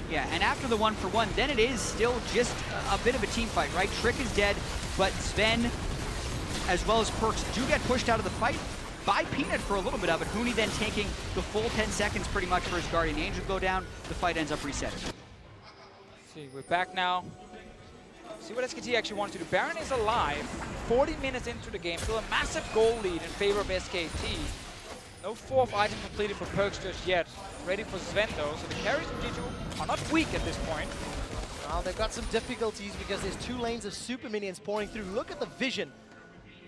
Yeah, and after the 1 for 1, then it is still just a bit of a team fight, right? Trick is dead, but Sven, as well as Perks, do get pushed out of the fight by Peanut for a little bit of it. Huni then taking the full 10 seconds pretty much for his Guardian Angel go down. The fight ends up resetting. Let's see, we're back now. See what SKT actually wants to do. Baron is alive, 40 minutes into the game, still a massive goal lead in favor of SKT. No 4th item completed for Perks just yet. Ready for Sven though, so the carries from G2 are not weak at this point. Well, they've got some difficulties because there's 2 lanes of super minions pouring through. Look at the vision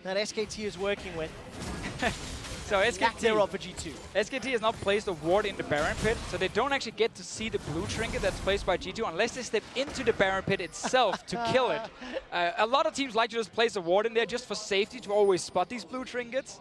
that SKT is working with. So SKT for G2. SKT has not placed a ward in the Baron pit, so they don't actually get to see the blue trinket that's placed by G2 unless they step into the Baron pit itself to kill it. A lot of teams like to just place a ward in there just for safety to always spot these blue trinkets.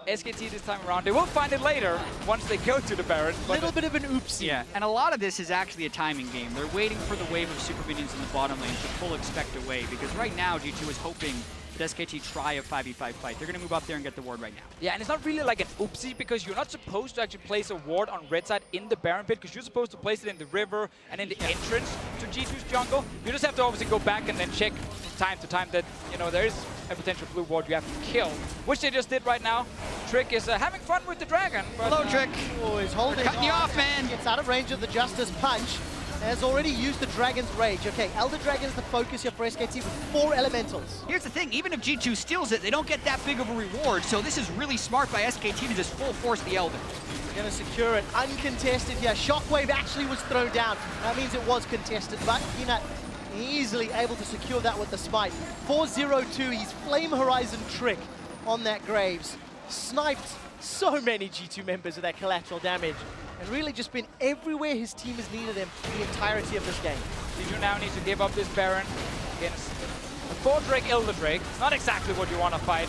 SKT this time around, they will find it later once they go to the Baron. A little bit of an oopsie. Yeah, and a lot of this is actually a timing game. They're waiting for the wave of super minions in the bottom lane to full expect away, because right now G2 is hoping SKT try a 5v5 fight. They're going to move up there and get the ward right now. Yeah, and it's not really like an oopsie, because you're not supposed to actually place a ward on red side in the Baron pit, because you're supposed to place it in the river and in the entrance to G2's jungle. You just have to obviously go back and then check from time to time that, you know, there is a potential blue ward you have to kill, which they just did right now. Trick is having fun with the dragon. But, hello, Trick. Oh, he's holding cutting you off, man. Gets out of range of the Justice Punch. Has already used the Dragon's Rage. Okay, Elder Dragon's the focus here for SKT with 4 elementals. Here's the thing, even if G2 steals it, they don't get that big of a reward, so this is really smart by SKT to just full force the Elder. They're going to secure it uncontested here. Shockwave actually was thrown down. That means it was contested, but Peanut easily able to secure that with the smite. 4-0-2, he's Flame Horizon Trick on that Graves. Sniped so many G2 members with that collateral damage, and really just been everywhere his team has needed him the entirety of this game. G2 now needs to give up this Baron against a 4-Drake Elder Drake. It's not exactly what you want to fight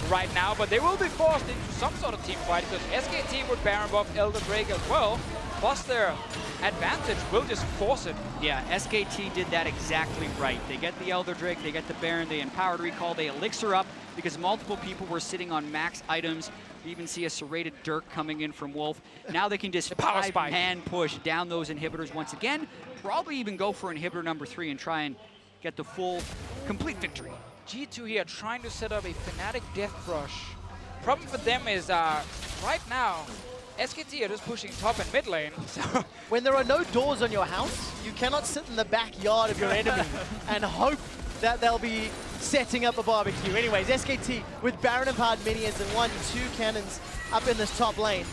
right now, but they will be forced into some sort of team fight, because SKT would Baron buff Elder Drake as well, plus their advantage will just force it. Yeah, SKT did that exactly right. They get the Elder Drake, they get the Baron, they empowered recall, they elixir up because multiple people were sitting on max items. You even see a serrated Dirk coming in from Wolf. Now they can just 5-man push down those inhibitors once again, probably even go for inhibitor number 3 and try and get the full, complete victory. G2 here trying to set up a Fnatic Death Rush. Problem for them is right now, SKT are just pushing top and mid lane. So when there are no doors on your house, you cannot sit in the backyard of your enemy and hope that they'll be setting up a barbecue. Anyways, SKT with Baron and Pard minions and 1-2 cannons up in this top lane.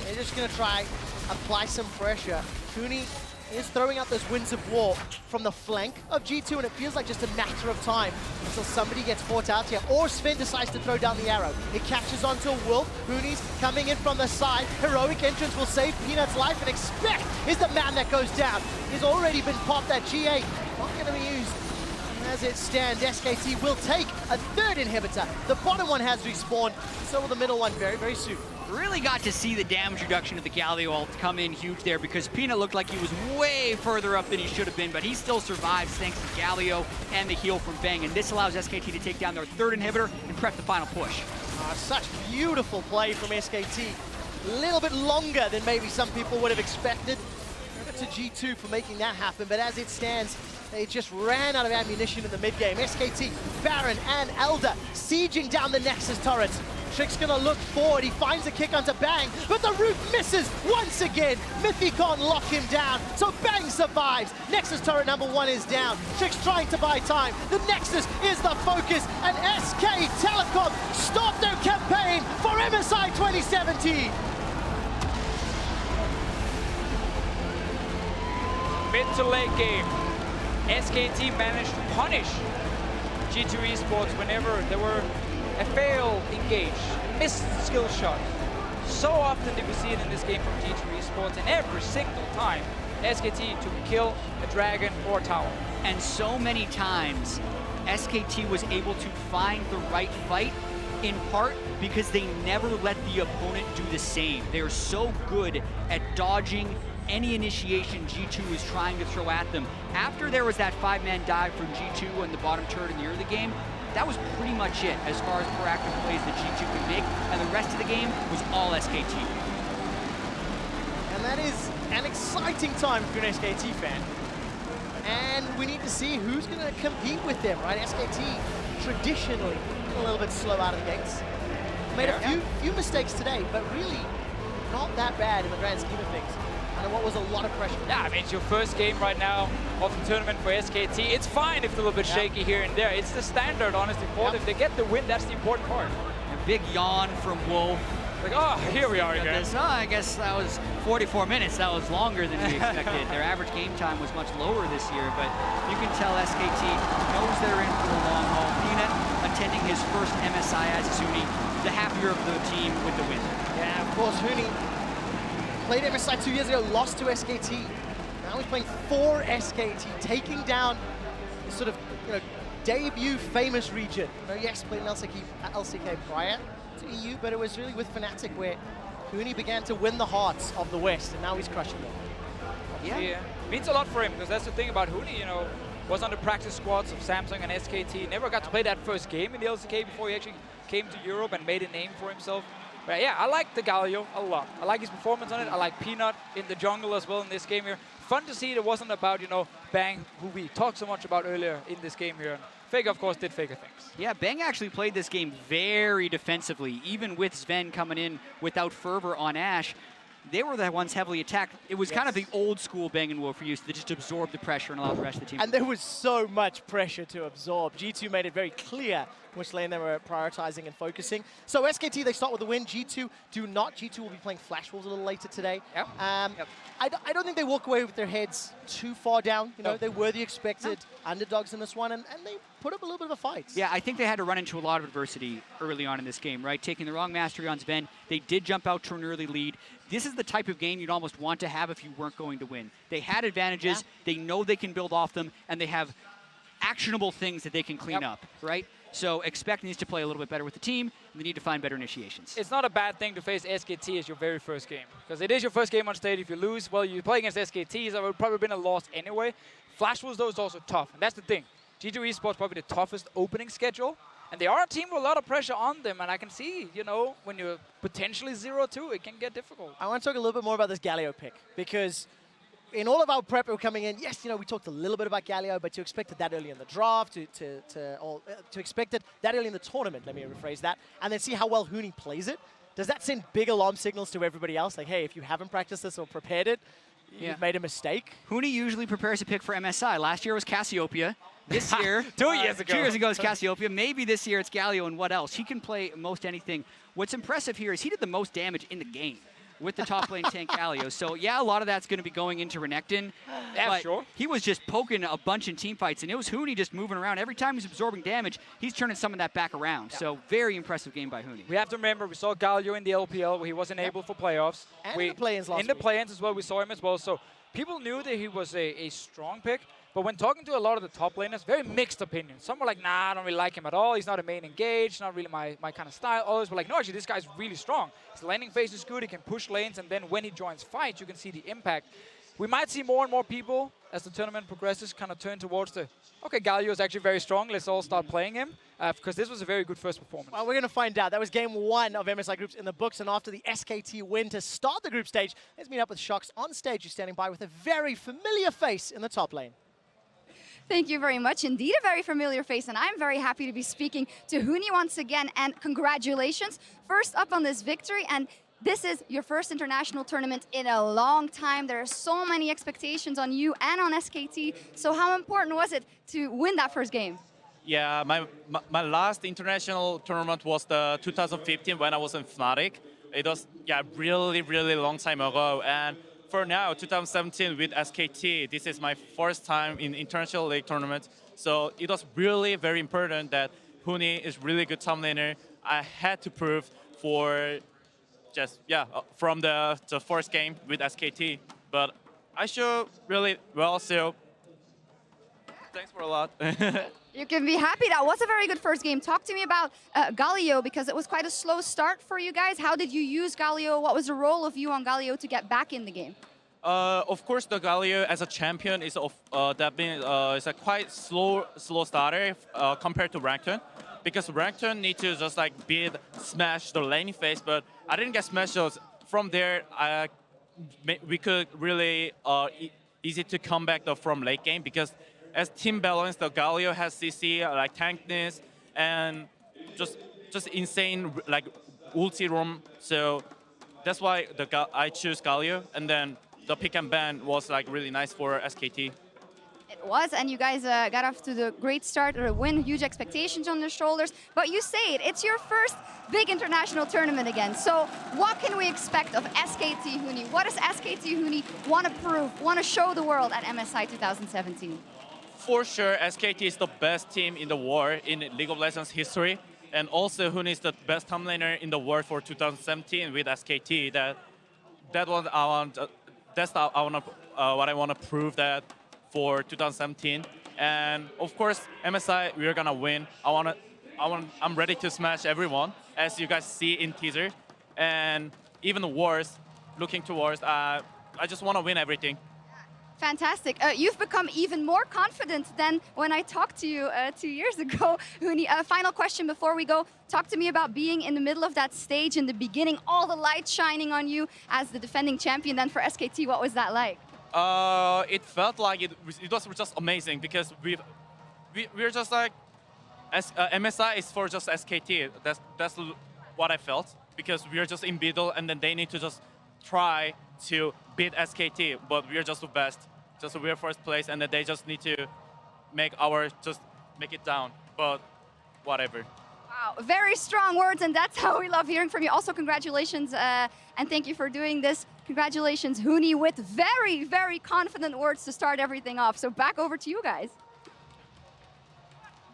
They're just going to try apply some pressure. Huni is throwing out those winds of war from the flank of G2, and it feels like just a matter of time until somebody gets caught out here, or Sven decides to throw down the arrow. It catches onto Wolf. Huni's coming in from the side. Heroic entrance will save Peanut's life, and Expect is the man that goes down. He's already been popped at G8. Not going to be used. As it stands, SKT will take a third inhibitor. The bottom one has respawned, so will the middle one very, very soon. Really got to see the damage reduction of the Galio ult come in huge there, because Peanut looked like he was way further up than he should have been, but he still survives thanks to Galio and the heal from Bang, and this allows SKT to take down their third inhibitor and prep the final push. Such beautiful play from SKT. A little bit longer than maybe some people would have expected. Credit to G2 for making that happen, but as it stands, they just ran out of ammunition in the mid-game. SKT, Baron, and Elder sieging down the Nexus turrets. Trick's gonna look forward. He finds a kick onto Bang, but the roof misses once again. Mythic can't lock him down, so Bang survives. Nexus turret number 1 is down. Trick's trying to buy time. The Nexus is the focus, and SK Telecom start their campaign for MSI 2017. mid to late game, SKT managed to punish G2 eSports whenever there were a failed engage, a missed skill shot. So often did we see it in this game from G2 eSports, and every single time SKT took a kill, a dragon, or a tower. And so many times, SKT was able to find the right fight, in part because they never let the opponent do the same. They are so good at dodging any initiation G2 is trying to throw at them. After there was that 5-man dive from G2 in the bottom turret in the early game, that was pretty much it as far as proactive plays that G2 could make, and the rest of the game was all SKT. And that is an exciting time for an SKT fan. And we need to see who's going to compete with them, right? SKT traditionally a little bit slow out of the gates. Made a few mistakes today, but really not that bad in the grand scheme of things. And what was a lot of pressure. Yeah, I mean, it's your first game right now of the tournament for SKT. It's fine if it's a little bit shaky here and there. It's the standard, honestly, Paul. If they get the win, that's the important part. A big yawn from Wolf. Like, oh, here we are again. I guess that was 44 minutes. That was longer than we expected. Their average game time was much lower this year, but you can tell SKT knows they're in for the long haul. Peanut attending his first MSI as Huni, the happier of the team with the win. Yeah, of course, Huni played MSI 2 years ago, lost to SKT. Now he's playing for SKT, taking down this sort of debut famous region. Yes, played in LCK prior to EU, but it was really with Fnatic where Huni began to win the hearts of the West, and now he's crushing them. Yeah. Means a lot for him, because that's the thing about Huni, was on the practice squads of Samsung and SKT. Never got to play that first game in the LCK before he actually came to Europe and made a name for himself. But yeah, I like the Galio a lot. I like his performance on it. I like Peanut in the jungle as well in this game here. Fun to see it wasn't about, Bang, who we talked so much about earlier in this game here. Faker, of course, did Faker things. Yeah, Bang actually played this game very defensively, even with Sven coming in without fervor on Ashe. They were the ones heavily attacked. It was kind of the old school Bang & Wolf for use that just absorbed the pressure and allowed the rest of the team. And there was so much pressure to absorb. G2 made it very clear which lane they were prioritizing and focusing. So SKT, they start with the win. G2 do not. G2 will be playing Flash Wolves a little later today. Yep. I don't think they walk away with their heads too far down. They were the expected underdogs in this one, and they put up a little bit of a fight. Yeah, I think they had to run into a lot of adversity early on in this game, right? Taking the wrong mastery on Sven. They did jump out to an early lead. This is the type of game you'd almost want to have if you weren't going to win. They had advantages. They know they can build off them, and they have actionable things that they can clean up, right? So Expect needs to play a little bit better with the team, and they need to find better initiations. It's not a bad thing to face SKT as your very first game, because it is your first game on stage. If you lose, well, you play against SKT, so it would probably been a loss anyway. Flash Wolves, though, is also tough, and that's the thing. G2 eSports probably the toughest opening schedule, and they are a team with a lot of pressure on them, and I can see, when you're potentially 0-2, it can get difficult. I want to talk a little bit more about this Galio pick, because in all of our prep coming in, yes, we talked a little bit about Galio, but to expect it that early in the draft, to expect it that early in the tournament, let me rephrase that, and then see how well Huni plays it. Does that send big alarm signals to everybody else? Like, hey, if you haven't practiced this or prepared it, you've made a mistake? Huni usually prepares a pick for MSI. Last year was Cassiopeia. This year, 2 years ago. 2 years ago, it's Cassiopeia. Maybe this year it's Galio, and what else? He can play most anything. What's impressive here is he did the most damage in the game with the top lane tank Galio. So yeah, a lot of that's going to be going into Renekton. Yeah, but sure. He was just poking a bunch in team fights, and it was Huni just moving around. Every time he's absorbing damage, he's turning some of that back around. Yeah. So very impressive game by Huni. We have to remember, we saw Galio in the LPL where he wasn't able for playoffs. And in the play-ins last In the week. play-ins as well, we saw him as well. So people knew that he was a strong pick. But when talking to a lot of the top laners, very mixed opinions. Some were like, nah, I don't really like him at all. He's not a main engaged, not really my kind of style. Others were like, no, actually, this guy's really strong. His landing phase is good. He can push lanes. And then when he joins fights, you can see the impact. We might see more and more people, as the tournament progresses, kind of turn towards the, okay, Galio is actually very strong. Let's all start playing him. Because this was a very good first performance. Well, we're going to find out. That was game 1 of MSI Groups in the books. And after the SKT win to start the group stage, let's meet up with Shox on stage, who's standing by with a very familiar face in the top lane. Thank you very much. Indeed, a very familiar face, and I'm very happy to be speaking to Huni once again, and congratulations. First up on this victory, and this is your first international tournament in a long time. There are so many expectations on you and on SKT, so how important was it to win that first game? Yeah, my last international tournament was the 2015 when I was in Fnatic. It was, yeah, really long time ago, and for now, 2017 with SKT, this is my first time in International League tournament. So it was really very important that Huni is really good top laner. I had to prove for just, from the first game with SKT. But I showed really well, so thanks for a lot. You can be happy. That was a very good first game. Talk to me about Galio, because it was quite a slow start for you guys. How did you use Galio? What was the role of you on Galio to get back in the game? Of course, the Galio as a champion is is a quite slow starter compared to Rankton, because Rankton need to just like smash the laning phase, but I didn't get smashed. So from there, we could really easy to come back from late game, because as team balance, the Galio has CC, like tankness, and just insane like ulti roam. So that's why I choose Galio, and then the pick and ban was like really nice for SKT. It was, and you guys got off to the great start, or a win, huge expectations on your shoulders. But you say it's your first big international tournament again. So what can we expect of SKT Huni? What does SKT Huni want to prove, want to show the world at MSI 2017? For sure, SKT is the best team in the world in League of Legends history, and also Huni is the best top laner in the world for 2017 with SKT. That's what I want to prove that for 2017. And of course, MSI, we're gonna win. I'm ready to smash everyone, as you guys see in teaser. And even worse, looking towards, I just want to win everything. Fantastic. You've become even more confident than when I talked to you 2 years ago. Huni, final question before we go. Talk to me about being in the middle of that stage in the beginning, all the light shining on you as the defending champion then for SKT. What was that like? It felt like it was just amazing, because we're just like, MSI is for just SKT. That's what I felt, because we're just in middle, and then they need to just try to beat SKT, but we're just the best. Just we're first place, and then they just need to make it down. But whatever. Wow, very strong words, and that's how we love hearing from you. Also, congratulations, and thank you for doing this. Congratulations, Huni, with very, very confident words to start everything off. So back over to you guys.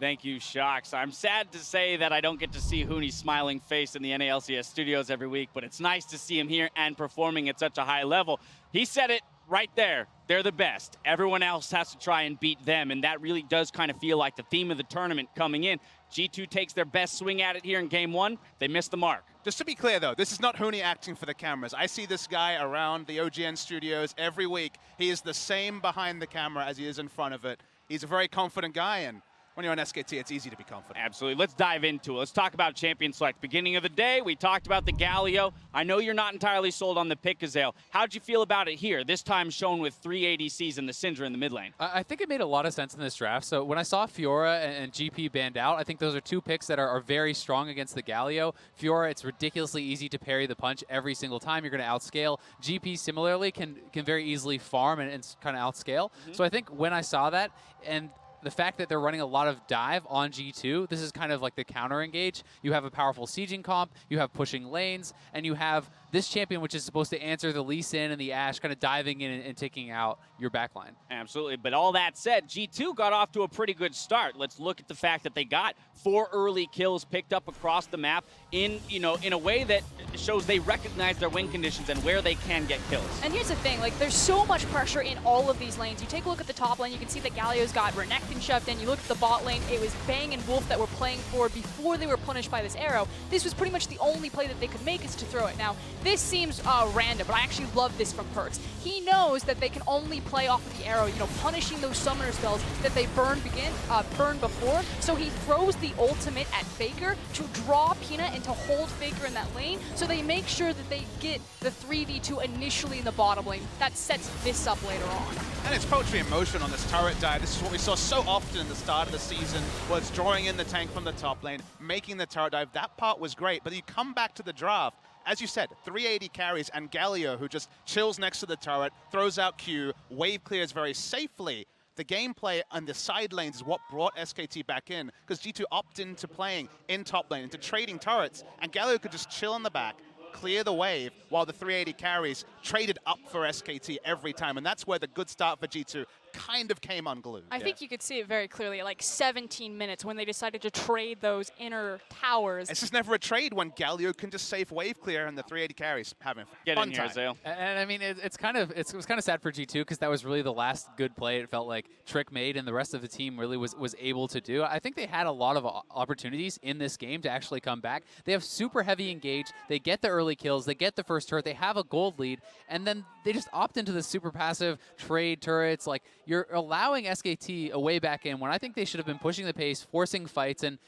Thank you, Shox. I'm sad to say that I don't get to see Huni's smiling face in the NALCS studios every week, but it's nice to see him here and performing at such a high level. He said it right there. They're the best. Everyone else has to try and beat them, and that really does kind of feel like the theme of the tournament coming in. G2 takes their best swing at it here in game 1. They missed the mark. Just to be clear, though, this is not Huni acting for the cameras. I see this guy around the OGN studios every week. He is the same behind the camera as he is in front of it. He's a very confident guy, and when you're on SKT, it's easy to be confident. Absolutely. Let's dive into it. Let's talk about Champion Select. Beginning of the day, we talked about the Galio. I know you're not entirely sold on the pick, Azale. How'd you feel about it here? This time shown with 3 ADCs and the Syndra in the mid lane. I think it made a lot of sense in this draft. So when I saw Fiora and GP banned out, I think those are two picks that are very strong against the Galio. Fiora, it's ridiculously easy to parry the punch every single time. You're going to outscale. GP similarly can very easily farm and kind of outscale. So I think when I saw that, and the fact that they're running a lot of dive on G2, this is kind of like the counter engage. You have a powerful sieging comp, you have pushing lanes, and you have this champion which is supposed to answer the Lee Sin and the Ashe kind of diving in and taking out your backline. Absolutely, but all that said, G2 got off to a pretty good start. Let's look at the fact that they got 4 early kills picked up across the map in a way that shows they recognize their win conditions and where they can get kills. And here's the thing, like there's so much pressure in all of these lanes. You take a look at the top lane, you can see that Galio's got Renekton shoved in. You look at the bot lane, it was Bang and Wolf that were playing for before they were punished by this arrow. This was pretty much the only play that they could make is to throw it. Now, this seems random, but I actually love this from Perkz. He knows that they can only play off of the arrow, punishing those summoner spells that they burned before. So he throws the ultimate at Faker to draw Peanut and to hold Faker in that lane. So they make sure that they get the 3v2 initially in the bottom lane. That sets this up later on. And it's poetry in motion on this turret dive. This is what we saw so often in the start of the season, was drawing in the tank from the top lane, making the turret dive. That part was great, but you come back to the draft, as you said, 380 carries, and Galio, who just chills next to the turret, throws out Q, wave clears very safely. The gameplay on the side lanes is what brought SKT back in, because G2 opted into playing in top lane, into trading turrets, and Galio could just chill in the back, clear the wave, while the 380 carries traded up for SKT every time, and that's where the good start for G2 kind of came unglued. I think you could see it very clearly at like 17 minutes when they decided to trade those inner towers. It's just never a trade when Galio can just safe wave clear and the 380 carries having Get fun in here, time. Azale. And I mean, it was kind of sad for G2 because that was really the last good play it felt like Trick made and the rest of the team really was able to do. I think they had a lot of opportunities in this game to actually come back. They have super heavy engage. They get the early kills. They get the first turret. They have a gold lead. And then they just opt into the super passive trade turrets. Like, you're allowing SKT a way back in when I think they should have been pushing the pace, forcing fights, and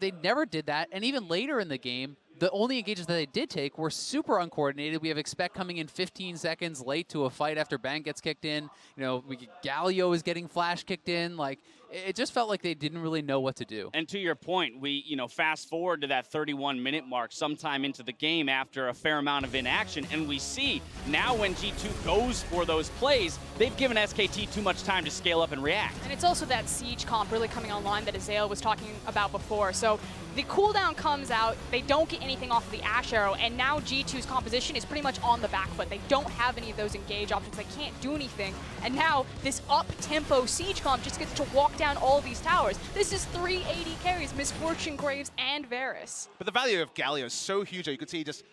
they never did that. And even later in the game, the only engages that they did take were super uncoordinated. We have Expect coming in 15 seconds late to a fight after Bang gets kicked in. Galio is getting flash kicked in. Like, it just felt like they didn't really know what to do. And to your point, we fast forward to that 31-minute mark sometime into the game after a fair amount of inaction, and we see now when G2 goes for those plays, they've given SKT too much time to scale up and react. And it's also that siege comp really coming online that Azale was talking about before. So the cooldown comes out, they don't get anything off of the Ashe arrow, and now G2's composition is pretty much on the back foot. They don't have any of those engage options. They can't do anything. And now this up-tempo siege comp just gets to walk down all these towers. This is 380 carries, Misfortune, Graves, and Varus. But the value of Galio is so huge. You could see just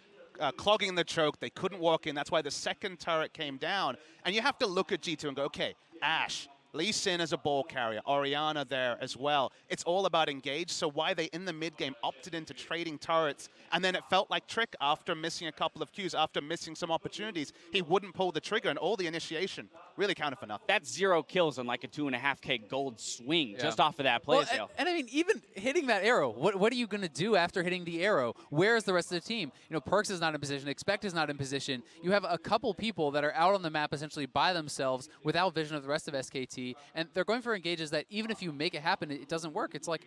clogging the choke. They couldn't walk in. That's why the second turret came down. And you have to look at G2 and go, okay, Ashe, Lee Sin as a ball carrier, Orianna there as well. It's all about engage, so why they in the mid game opted into trading turrets, and then it felt like Trick after missing a couple of Qs, after missing some opportunities, he wouldn't pull the trigger, and all the initiation really counted for nothing. That's 0 kills on like a 2.5K gold swing just off of that play. Well, and I mean, even hitting that arrow, what are you going to do after hitting the arrow? Where's the rest of the team? Perkz is not in position, Expect is not in position. You have a couple people that are out on the map essentially by themselves without vision of the rest of SKT, and they're going for engages that even if you make it happen, it doesn't work. It's like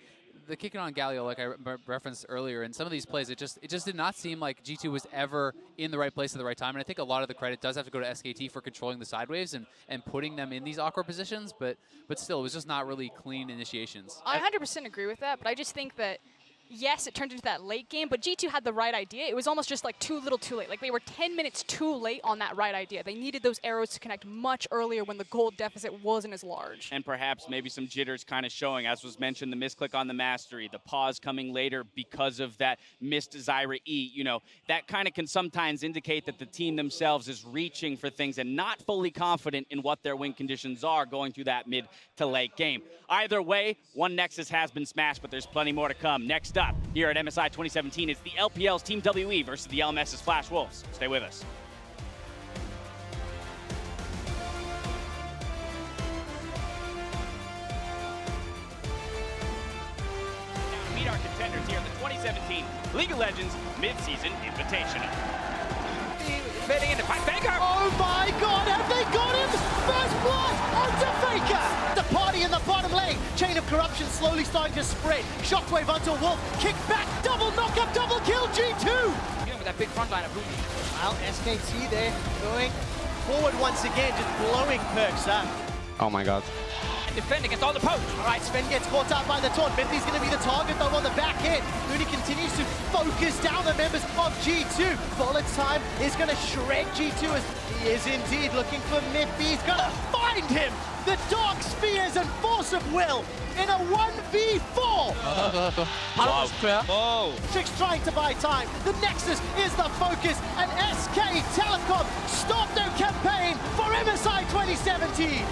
the kicking on Galio, like I referenced earlier, in some of these plays, it just did not seem like G2 was ever in the right place at the right time. And I think a lot of the credit does have to go to SKT for controlling the side waves and putting them in these awkward positions. But still, it was just not really clean initiations. I 100% agree with that, but I just think that yes, it turned into that late game, but G2 had the right idea. It was almost just like too little too late. Like they were 10 minutes too late on that right idea. They needed those arrows to connect much earlier when the gold deficit wasn't as large. And perhaps maybe some jitters kind of showing, as was mentioned, the misclick on the mastery, the pause coming later because of that missed Zyra E. That kind of can sometimes indicate that the team themselves is reaching for things and not fully confident in what their win conditions are going through that mid to late game. Either way, one Nexus has been smashed, but there's plenty more to come. Next up here at MSI 2017, it's the LPL's Team WE versus the LMS's Flash Wolves. Stay with us. 2017 League of Legends Mid-Season Invitational. Fitting into Faker. Oh my god, have they got him? First blood onto Faker! The party in the bottom lane. Chain of corruption slowly starting to spread. Shockwave onto Wolf. Kick back, double knockup, double kill, G2! With that big front line of Huni. Well, SKT there going forward once again, just blowing Perks up. Oh my god. And defend against all the poke. All right, Sven gets caught out by the taunt. Bentley's going to be the target though on the back end. Huni continues to focus down the members of G2. Bullet's time is going to shred G2 as he is indeed looking for Miffy. He's going to find him. The Dark Spears and Force of Will in a 1v4. Whoa. Trick's trying to buy time. The Nexus is the focus, and SK Telecom stopped their campaign for MSI 2017.